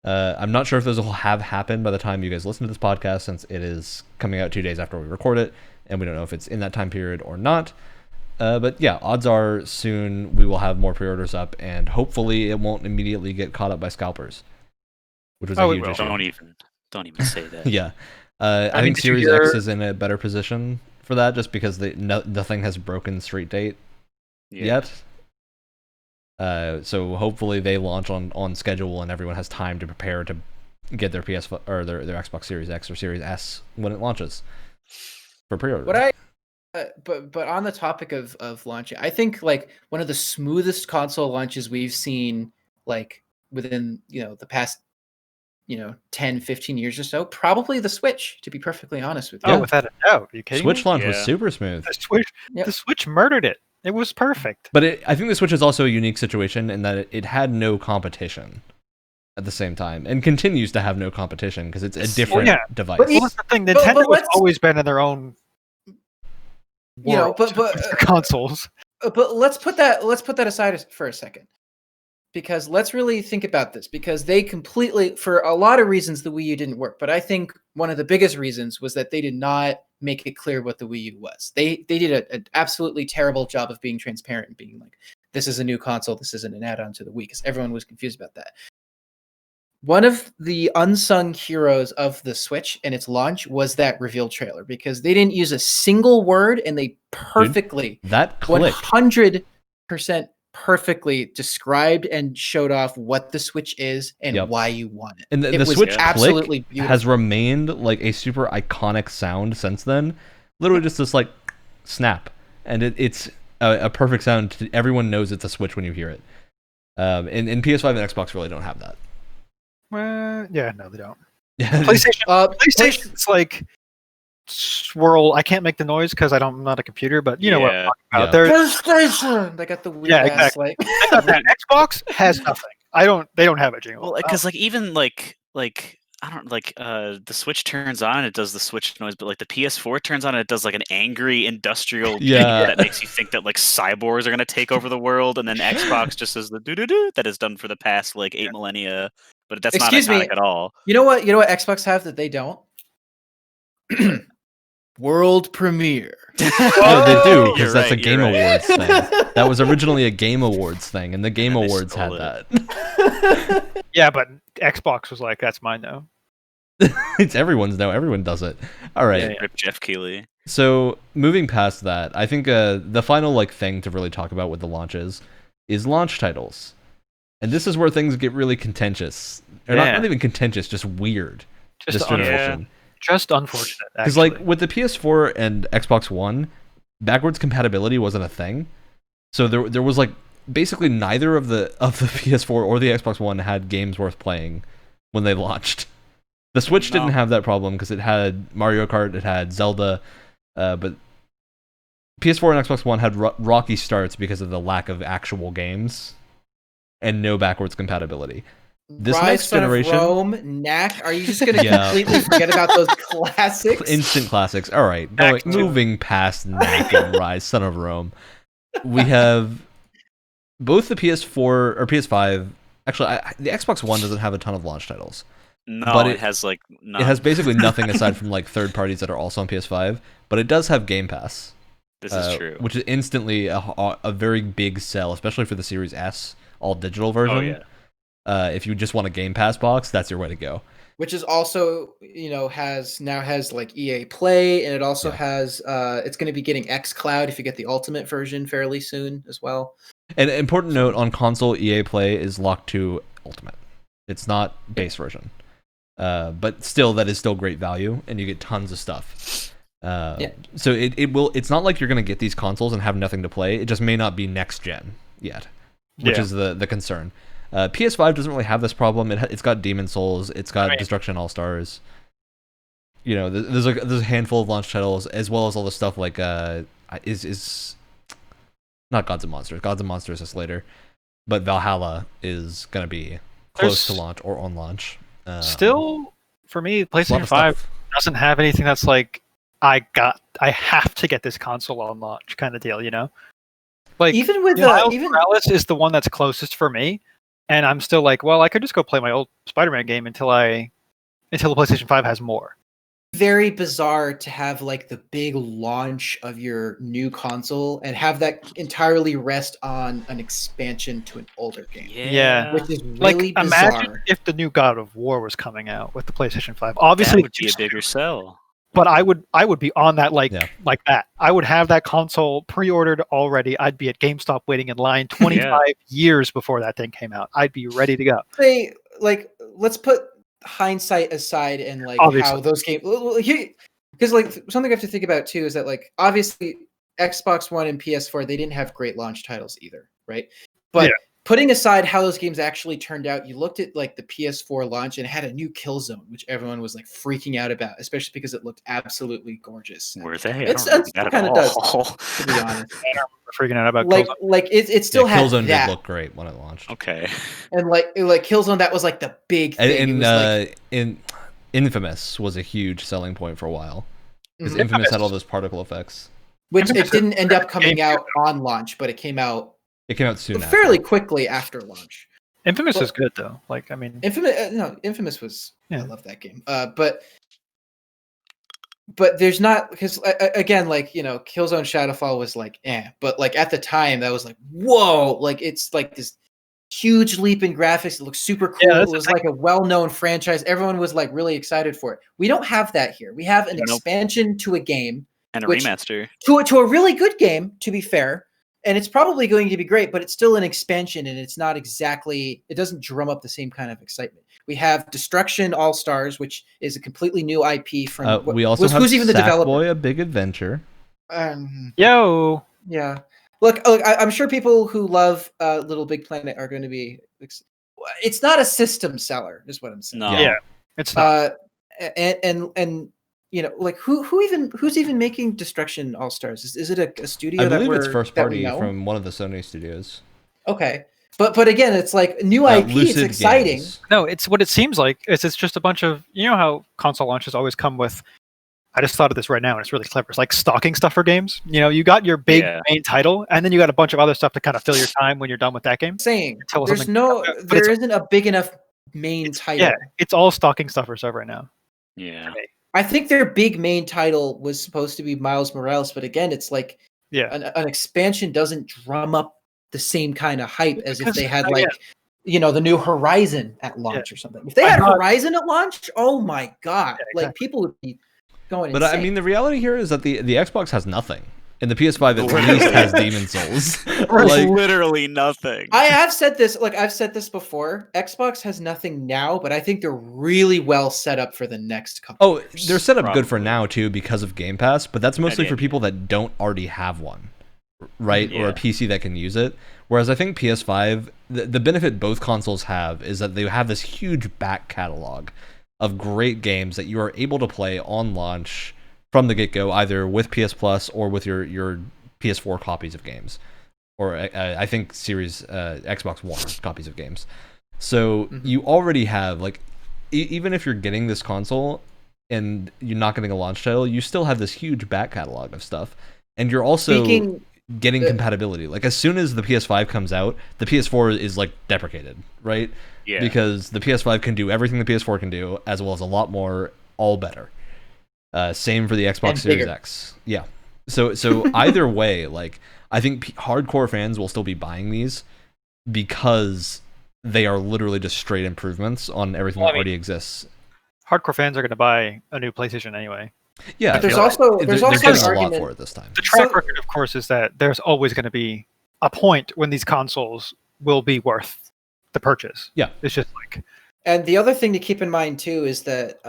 I'm not sure if those will have happened by the time you guys listen to this podcast, since it is coming out 2 days after we record it, and we don't know if it's in that time period or not. But yeah, odds are soon we will have more pre-orders up, and hopefully it won't immediately get caught up by scalpers, which was a huge issue. Don't even say that. Yeah, I think Series X is in a better position for that, just because nothing has broken street date yet. So hopefully they launch on schedule and everyone has time to prepare to get their PS5 or their Xbox Series X or Series S when it launches for pre-order. But on the topic of launching, I think like one of the smoothest console launches we've seen like within the past 10, 15 years or so, probably the Switch, to be perfectly honest with you. Oh, without a doubt. Are you kidding Switch me? launch was super smooth. The Switch murdered it. It was perfect. But I think the Switch is also a unique situation in that it had no competition at the same time, and continues to have no competition because it's a different device. But that's the thing. Nintendo has always been in their own world, but consoles. But let's put that aside for a second, because let's really think about this, because they completely, for a lot of reasons, the Wii U didn't work. But I think one of the biggest reasons was that they did not make it clear what the Wii U was. They did an absolutely terrible job of being transparent and being like, this is a new console, this isn't an add-on to the Wii, because everyone was confused about that. One of the unsung heroes of the Switch and its launch was that reveal trailer, because they didn't use a single word and they perfectly, that clicked. 100% perfectly described and showed off what the Switch is and why you want it. And the Switch absolutely has remained like a super iconic sound since then. Literally just this like snap, and it's a perfect sound. Everyone knows it's a Switch when you hear it. And PS5 and Xbox really don't have that. Well, yeah, no, they don't. PlayStation's like swirl. I can't make the noise because I'm not a computer, but you know what I'm talking about. PlayStation. They got the weird ass, exactly. Xbox has nothing. They don't have a jingle. Well, because like even like I don't like the Switch turns on and it does the Switch noise, but like the PS4 turns on and it does like an angry industrial that makes you think that like cyborgs are gonna take over the world, and then Xbox just does the doo-doo-doo that is done for the past like 8 millennia, but that's not iconic at all. You know what Xbox have that they don't? World premiere. No, they do, because that's a Game Awards thing. That was originally a Game Awards thing, and the Game Awards had that. Yeah, but Xbox was like, that's mine now. It's everyone's now. Everyone does it. All right. Rip Jeff Keighley. So moving past that, I think the final like thing to really talk about with the launches is launch titles, and this is where things get really contentious. Or not even contentious, just weird. Just generation. Just unfortunate, because like with the PS4 and Xbox One, backwards compatibility wasn't a thing. So there was like basically neither of the PS4 or the Xbox One had games worth playing when they launched. The Switch didn't have that problem because it had Mario Kart, it had Zelda, but PS4 and Xbox One had rocky starts because of the lack of actual games and no backwards compatibility. This Rise, next generation, Son of Rome, Knack. Are you just going to completely forget about those classics? Instant classics. All right, moving past Knack and Rise, Son of Rome, we have both the PS4 or PS5. Actually, the Xbox One doesn't have a ton of launch titles. No, but it has like none. It has basically nothing aside from like third parties that are also on PS5. But it does have Game Pass. This is true, which is instantly a very big sell, especially for the Series S all digital version. Oh yeah. If you just want a Game Pass box, that's your way to go. Which is also, has like EA Play, and it also has, it's going to be getting xCloud if you get the Ultimate version fairly soon as well. And important note, on console, EA Play is locked to Ultimate. It's not base version. But still, that is still great value, and you get tons of stuff. So it will. It's not like you're going to get these consoles and have nothing to play. It just may not be next gen yet, which is the concern. PS5 doesn't really have this problem. It's got Demon's Souls. It's got Destruction All Stars. You know, there's a handful of launch titles, as well as all the stuff like is not Gods and Monsters. Gods and Monsters is later, but Valhalla is going to be close to launch or on launch. Still, for me, PlayStation 5 doesn't have anything that's like, I have to get this console on launch kind of deal, you know? Like, even with Miles Morales is the one that's closest for me, and I'm still like, well, I could just go play my old Spider-Man game until the PlayStation 5 has more. Very bizarre to have like the big launch of your new console and have that entirely rest on an expansion to an older game. Yeah. Which is really like, bizarre. Imagine if the new God of War was coming out with the PlayStation 5. Obviously, that would be a bigger sell. But I would be on that like that. I would have that console pre-ordered already. I'd be at GameStop waiting in line 25 years before that thing came out. I'd be ready to go. Let's put hindsight aside and like obviously. How those games, because like something I have to think about too is that like obviously Xbox One and PS4 they didn't have great launch titles either, right? But putting aside how those games actually turned out, you looked at like the PS4 launch and it had a new Killzone, which everyone was like freaking out about, especially because it looked absolutely gorgeous. Were they? It kind of does, to be honest. Freaking out about like Killzone. Like it still had Killzone that. did look great when it launched. Okay. And like Killzone, that was like the big thing. And Infamous was a huge selling point for a while because Infamous had all those particle effects, which it didn't end up coming out on launch, but it came out. It came out soon, fairly quickly after launch. Infamous is good though. Like I mean, Infamous was. I love that game. But there's not because again, like Killzone Shadowfall was like, but like at the time that was like, whoa, like it's like this huge leap in graphics. It looks super cool. Yeah, it was like a well-known franchise. Everyone was like really excited for it. We don't have that here. We have an expansion to a game and a remaster to a really good game. To be fair. And it's probably going to be great, but it's still an expansion, and it's not exactly. It doesn't drum up the same kind of excitement. We have Destruction All Stars, which is a completely new IP from. We also have who's even the developer? Sackboy: A Big Adventure. Yo. Yeah. Look. I'm sure people who love Little Big Planet are going to be. It's not a system seller, is what I'm saying. No. Yeah, it's not. And. Like who's even making Destruction All Stars? Is it a studio? I believe it's first party from one of the Sony studios. Okay, but again, it's like new IP. Lucid it's exciting. Games. No, it's what it seems like. It's just a bunch of how console launches always come with. I just thought of this right now, and it's really clever. It's like stocking stuffer games. You got your big main title, and then you got a bunch of other stuff to kind of fill your time when you're done with that game. There isn't a big enough main title. Yeah, it's all stocking stuffer stuff right now. Yeah. I think their big main title was supposed to be Miles Morales, but again, it's like an expansion doesn't drum up the same kind of hype as if they had the new Horizon at launch or something. If they had Horizon at launch, oh my god, like people would be going insane. But I mean, the reality here is that the Xbox has nothing. And the PS5 at least has Demon's Souls. Like, literally nothing. I have said this, I've said this before. Xbox has nothing now, but I think they're really well set up for the next couple years. They're set up good for now too because of Game Pass, but that's mostly for people that don't already have one, right? Or a PC that can use it. Whereas I think PS5, the benefit both consoles have is that they have this huge back catalog of great games that you are able to play on launch from the get-go, either with PS Plus or with your PS4 copies of games, or I think Series Xbox One copies of games. So you already have even if you're getting this console and you're not getting a launch title, you still have this huge back catalog of stuff, and you're also getting compatibility. Like as soon as the PS5 comes out, the PS4 is deprecated, right? Yeah. Because the PS5 can do everything the PS4 can do, as well as a lot more, all better. Same for the Xbox Series X. Yeah. So either way, I think hardcore fans will still be buying these because they are literally just straight improvements on everything that already exists. Hardcore fans are going to buy a new PlayStation anyway. Yeah, but there's also getting a lot for it this time. The track record, of course, is that there's always going to be a point when these consoles will be worth the purchase. Yeah, it's just And the other thing to keep in mind too is that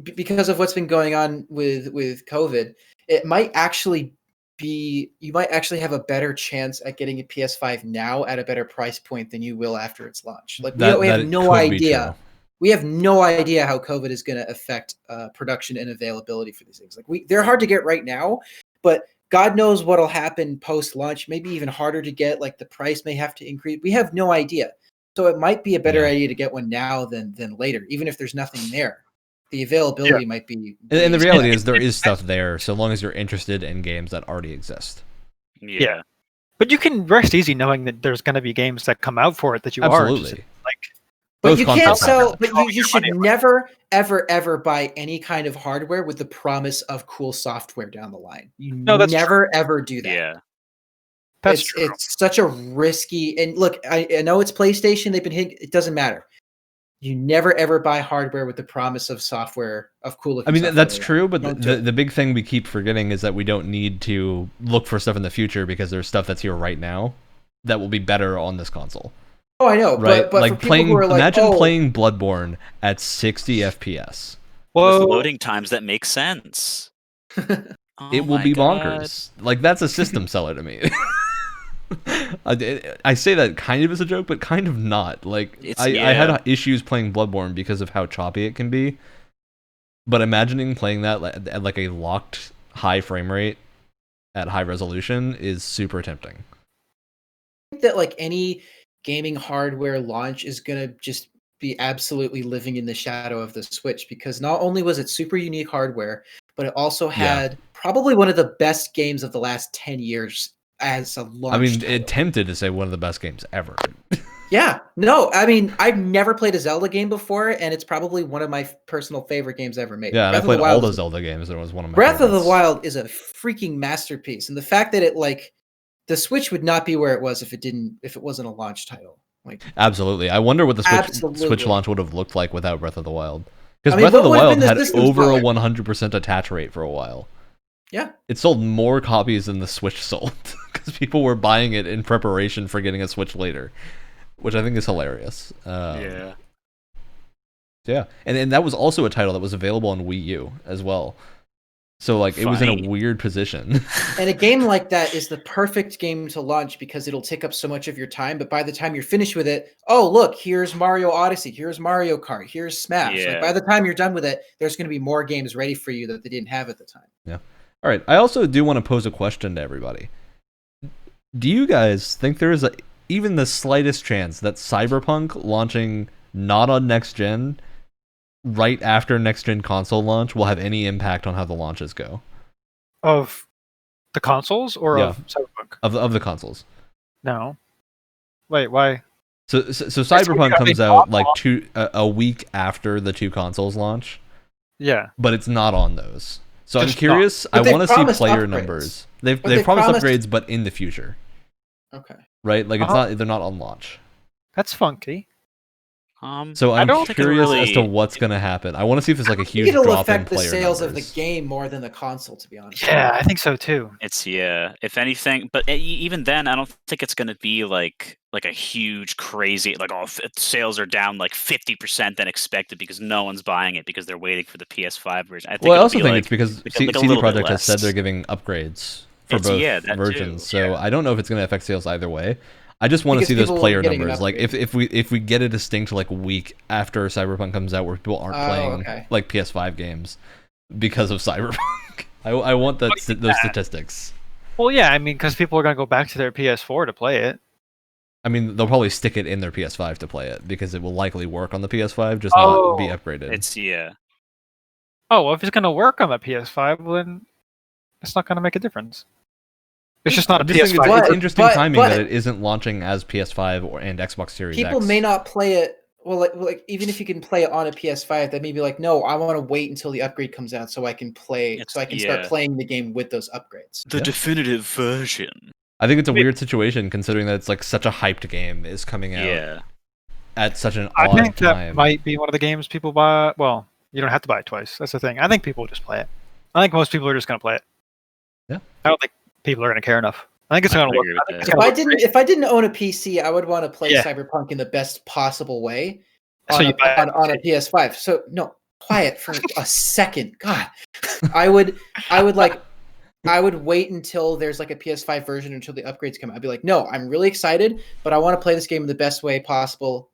because of what's been going on with COVID, it might actually be, you might actually have a better chance at getting a PS5 now at a better price point than you will after its launch. Like we have no idea. We have no idea how COVID is going to affect production and availability for these things. Like they're hard to get right now, but God knows what'll happen post-launch. Maybe even harder to get. Like the price may have to increase. We have no idea. So it might be a better idea to get one now than later, even if there's nothing there. The availability might be. And the reality is there is stuff there, so long as you're interested in games that already exist. Yeah. But you can rest easy knowing that there's going to be games that come out for it that you are. Absolutely. But you can't sell. But you should never, ever buy any kind of hardware with the promise of cool software down the line. You never, ever do that. Yeah, that's true. It's such a risky. And look, I know it's PlayStation. They've been hitting. It doesn't matter. You never ever buy hardware with the promise of software of cool. I mean, that's true, but the big thing we keep forgetting is that we don't need to look for stuff in the future because there's stuff that's here right now that will be better on this console. Oh, I know, right? But like for people who are like, imagine playing Bloodborne at 60 FPS. With loading times that make sense. It will be bonkers. Like that's a system seller to me. I say that kind of as a joke, but kind of not. Like I had issues playing Bloodborne because of how choppy it can be. But imagining playing that at like a locked high frame rate at high resolution is super tempting. I think that like any gaming hardware launch is going to just be absolutely living in the shadow of the Switch, because not only was it super unique hardware, but it also had probably one of the best games of the last 10 years as a launch. I mean, title. It tempted to say one of the best games ever. Yeah, no, I mean, I've never played a Zelda game before, and it's probably one of my personal favorite games ever made. Yeah, I played all the Zelda games, and it was one of my Breath favorites. of the Wild is a freaking masterpiece, and the fact that it like the Switch would not be where it was if it wasn't a launch title. Like absolutely, I wonder what the Switch launch would have looked like without Breath of the Wild. Because Breath of the Wild had over a 100% attach rate for a while. Yeah, it sold more copies than the Switch sold because people were buying it in preparation for getting a Switch later, which I think is hilarious. Yeah, and that was also a title that was available on Wii U as well. So like it was in a weird position. And a game like that is the perfect game to launch because it'll take up so much of your time. But by the time you're finished with it, oh look, here's Mario Odyssey, here's Mario Kart, here's Smash. Yeah. Like by the time you're done with it, there's going to be more games ready for you that they didn't have at the time. Yeah. All right. I also do want to pose a question to everybody. Do you guys think there is even the slightest chance that Cyberpunk launching not on next gen, right after next gen console launch, will have any impact on how the launches go? Of the consoles or of Cyberpunk? Of the consoles. No. Wait, why? So Cyberpunk comes out like a week after the two consoles launch. Yeah. But it's not on those. So I'm curious. I want to see player numbers. They've promised upgrades, but in the future. Okay. Right? Like they're not on launch. That's funky. So I'm curious as to what's going to happen. I want to see if there's like a huge drop in player numbers. It'll affect the sales of the game more than the console, to be honest. Yeah, I think so too. If anything, but even then, I don't think it's going to be like a huge crazy sales are down like 50% than expected because no one's buying it because they're waiting for the PS5 version. I also think it's because CD Projekt has said they're giving upgrades for both versions, so I don't know if it's going to affect sales either way. I just want to see those player numbers. Like if we get a distinct like week after Cyberpunk comes out where people aren't playing like PS5 games because of Cyberpunk. I want those statistics. Well, yeah, I mean, because people are going to go back to their PS4 to play it. I mean, they'll probably stick it in their PS5 to play it because it will likely work on the PS5, just not be upgraded. Oh, well, if it's going to work on the PS5, then it's not going to make a difference. It's just not a PS5. It's interesting timing that it isn't launching as PS5 and Xbox Series X. People may not play it. Well, like even if you can play it on a PS5, they may be like, no, I want to wait until the upgrade comes out so I can play, start playing the game with those upgrades. The definitive version. I think it's a weird situation considering that it's like such a hyped game is coming out at such an odd time. I think that might be one of the games people buy. Well, you don't have to buy it twice. That's the thing. I think people will just play it. I think most people are just going to play it. Yeah. I don't think people are going to care enough. I think it's going to work. If I didn't own a PC, I would want to play Cyberpunk in the best possible way on a PS5. So no, quiet for a second. God, I would wait until there's like a PS5 version until the upgrades come out. I'd be like, no, I'm really excited, but I want to play this game in the best way possible.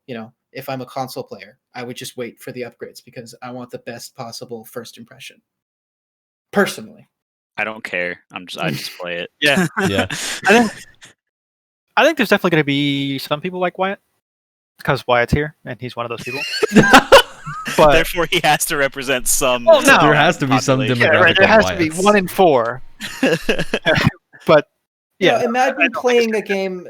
If I'm a console player, I would just wait for the upgrades because I want the best possible first impression. Personally, I don't care. I just play it. Yeah. Yeah. I think there's definitely going to be some people like Wyatt because Wyatt's here and he's one of those people. But therefore, he has to represent some. Well, no, there has to be some demographic. Yeah, right. There has to be 1 in 4. But yeah, imagine playing a game.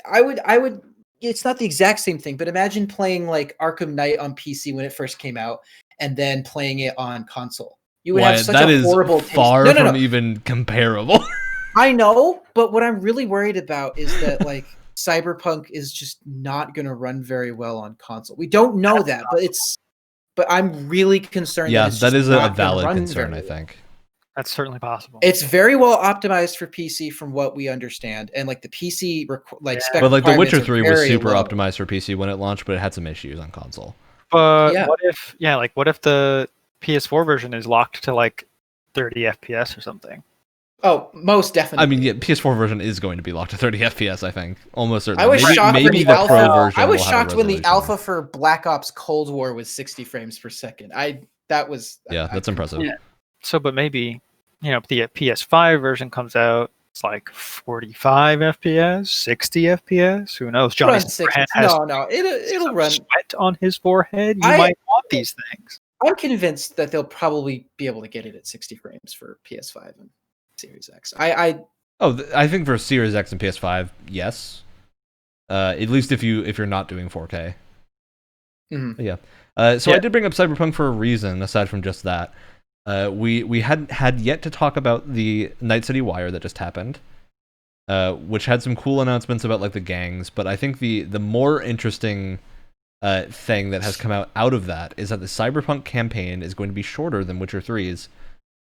I would. It's not the exact same thing, but imagine playing like Arkham Knight on PC when it first came out, and then playing it on console. You would have such a horrible taste. Far from even comparable. I know, but what I'm really worried about is that like Cyberpunk is just not going to run very well on console. We don't know that, but I'm really concerned. Yeah, that is a valid concern. I think that's certainly possible. It's very well optimized for PC, from what we understand, and like the PC spec. But like The Witcher 3 was super optimized for PC when it launched, but it had some issues on console. But what if the PS4 version is locked to like 30 FPS or something? Oh, most definitely. I mean, yeah, PS4 version is going to be locked to 30 FPS, I think. Almost certainly. I was shocked maybe the alpha, Pro version. I was shocked when the alpha for Black Ops Cold War was 60 frames per second. That's impressive. Yeah. So, but maybe, the PS5 version comes out, it's like 45 FPS, 60 FPS. Who knows? Johnny's forehead has it'll run sweat on his forehead. You might want these things. I'm convinced that they'll probably be able to get it at 60 frames for PS5 and Series X. I think for Series X and PS5, yes. At least if you're not doing 4K. Mm-hmm. Yeah. I did bring up Cyberpunk for a reason, aside from just that. We hadn't had yet to talk about the Night City Wire that just happened, which had some cool announcements about like the gangs. But I think the more interesting thing that has come out of that is that the Cyberpunk campaign is going to be shorter than Witcher 3's.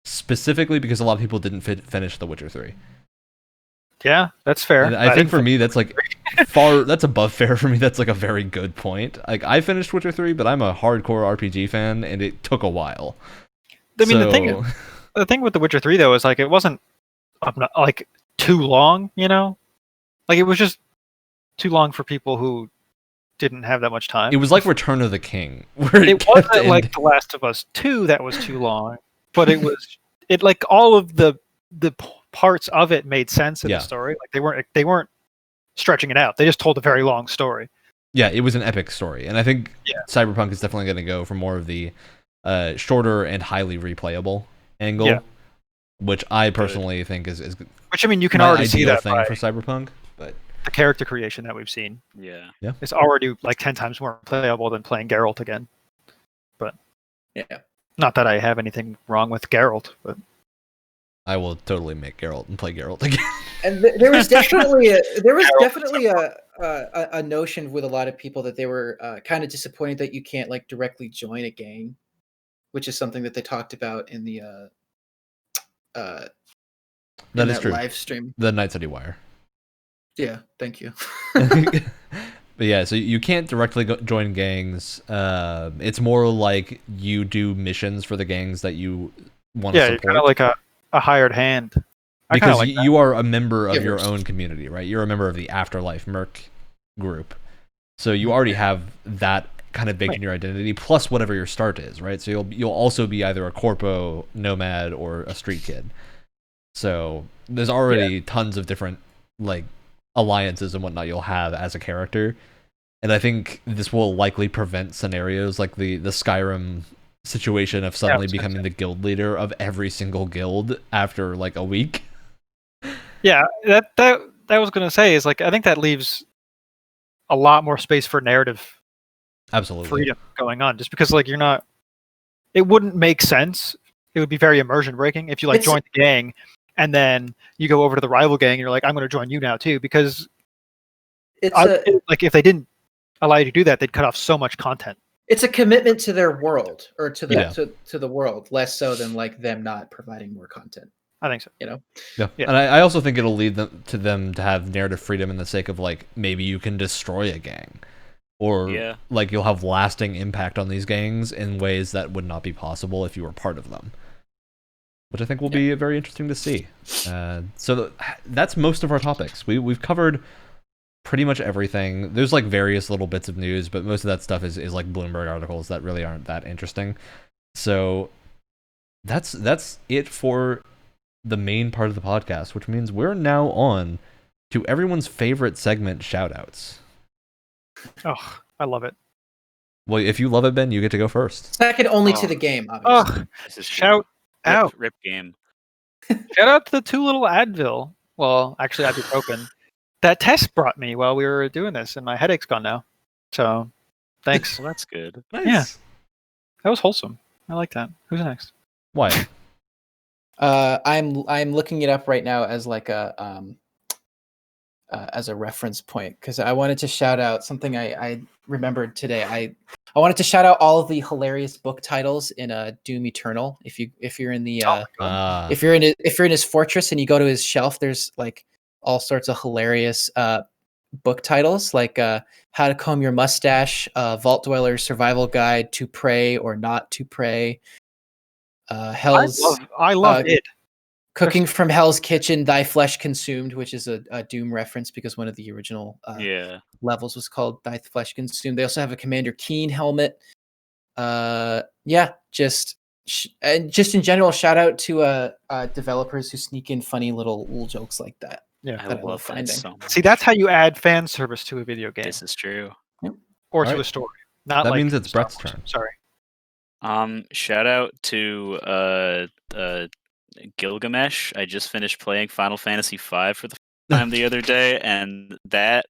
Specifically because a lot of people didn't finish The Witcher 3. Yeah, that's fair. And I think for me, that's like that's above fair for me. That's like a very good point. Like I finished Witcher 3, but I'm a hardcore RPG fan, and it took a while. I mean, the thing with The Witcher 3 though is like it wasn't like too long, like it was just too long for people who didn't have that much time. It was like Return of the King, where it wasn't like The Last of Us 2 that was too long. But it like all of the parts of it made sense in the story. Like they weren't stretching it out. They just told a very long story. Yeah, it was an epic story, and I think Cyberpunk is definitely going to go for more of the shorter and highly replayable angle, which I personally think is which I mean you can already see that thing for Cyberpunk, but the character creation that we've seen, yeah, it's already like 10 times more playable than playing Geralt again. But not that I have anything wrong with Geralt, but I will totally make Geralt and play Geralt again. And there was definitely a notion with a lot of people that they were kind of disappointed that you can't like directly join a gang, which is something that they talked about in the that is true live stream, the Night City Wire. Yeah, thank you. But yeah, so you can't directly join gangs. It's more like you do missions for the gangs that you want to support. Yeah, you're kind of like a hired hand. Because you are a member of your own community, right? You're a member of the Afterlife Merc group. So you already have that kind of baked in your identity, plus whatever your start is, right? So you'll also be either a corpo, nomad, or a street kid. So there's already tons of different like alliances and whatnot you'll have as a character, and I think this will likely prevent scenarios like the Skyrim situation of suddenly becoming the guild leader of every single guild after like a week. Yeah, that was gonna say is like I think that leaves a lot more space for narrative freedom going on, just because like it wouldn't make sense. It would be very immersion breaking if you like join the gang and then you go over to the rival gang and you're like, I'm going to join you now too, because like if they didn't allow you to do that, they'd cut off so much content. It's a commitment to their world, or to the world, less so than like them not providing more content. I think so. Yeah. And I also think it'll lead them to have narrative freedom in the sake of like maybe you can destroy a gang, or like you'll have lasting impact on these games in ways that would not be possible if you were part of them, which I think will be very interesting to see. So that's most of our topics. We've covered pretty much everything. There's like various little bits of news, but most of that stuff is like Bloomberg articles that really aren't that interesting. So that's it for the main part of the podcast, which means we're now on to everyone's favorite segment, shoutouts. Oh, I love it. Well, if you love it, Ben, you get to go first. Second only to the game, obviously. Shout out. Rip game. Shout out to the 2 little Advil. Well, actually, ibuprofen. That test brought me while we were doing this, and my headache's gone now. So, thanks. Well, that's good. Nice. Yeah. That was wholesome. I like that. Who's next? Why? I'm looking it up right now as like a reference point because I wanted to shout out something I remembered today. I wanted to shout out all of the hilarious book titles in Doom Eternal. If you're in the if you're in his fortress and you go to his shelf, there's like all sorts of hilarious book titles like How to Comb Your Mustache, Vault Dweller's Survival Guide, To Pray or Not to Pray, Hell's I love it. Cooking from Hell's Kitchen, Thy Flesh Consumed, which is a Doom reference because one of the original levels was called Thy Flesh Consumed. They also have a Commander Keen helmet. Just in general, shout out to developers who sneak in funny little jokes like that. Yeah, I love that so much. See, that's how you add fan service to a video game. This is true. Or to a story. Not that like means it's Brett's turn. Sorry. Shout out to Gilgamesh. I just finished playing Final Fantasy V for the first time the other day, and that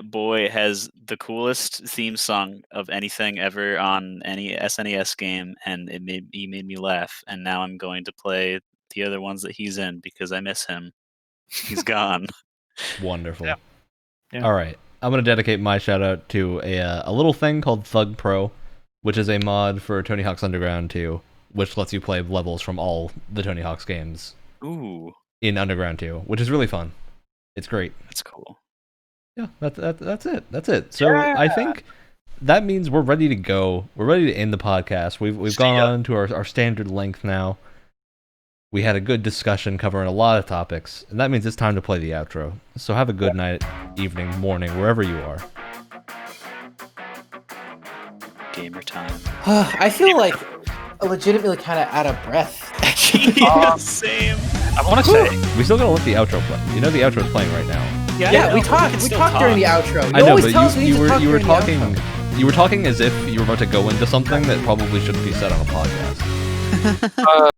boy has the coolest theme song of anything ever on any SNES game, and he made me laugh. And now I'm going to play the other ones that he's in because I miss him. He's gone. Wonderful. Yeah. All right, I'm gonna dedicate my shout out to a little thing called Thug Pro, which is a mod for Tony Hawk's Underground 2, which lets you play levels from all the Tony Hawk's games. Ooh. In Underground 2, which is really fun. It's great. That's cool. Yeah, that's it. That's it. So I think that means we're ready to go. We're ready to end the podcast. We've gone on to our standard length now. We had a good discussion covering a lot of topics, and that means it's time to play the outro. So have a good night, evening, morning, wherever you are. Gamer time. I feel like legitimately kind of out of breath. Actually, same. I want to say we still gotta let the outro play. You know the outro's playing right now. Yeah, we talked during the outro. I know, but you were talking. You were talking as if you were about to go into something that probably shouldn't be said on a podcast.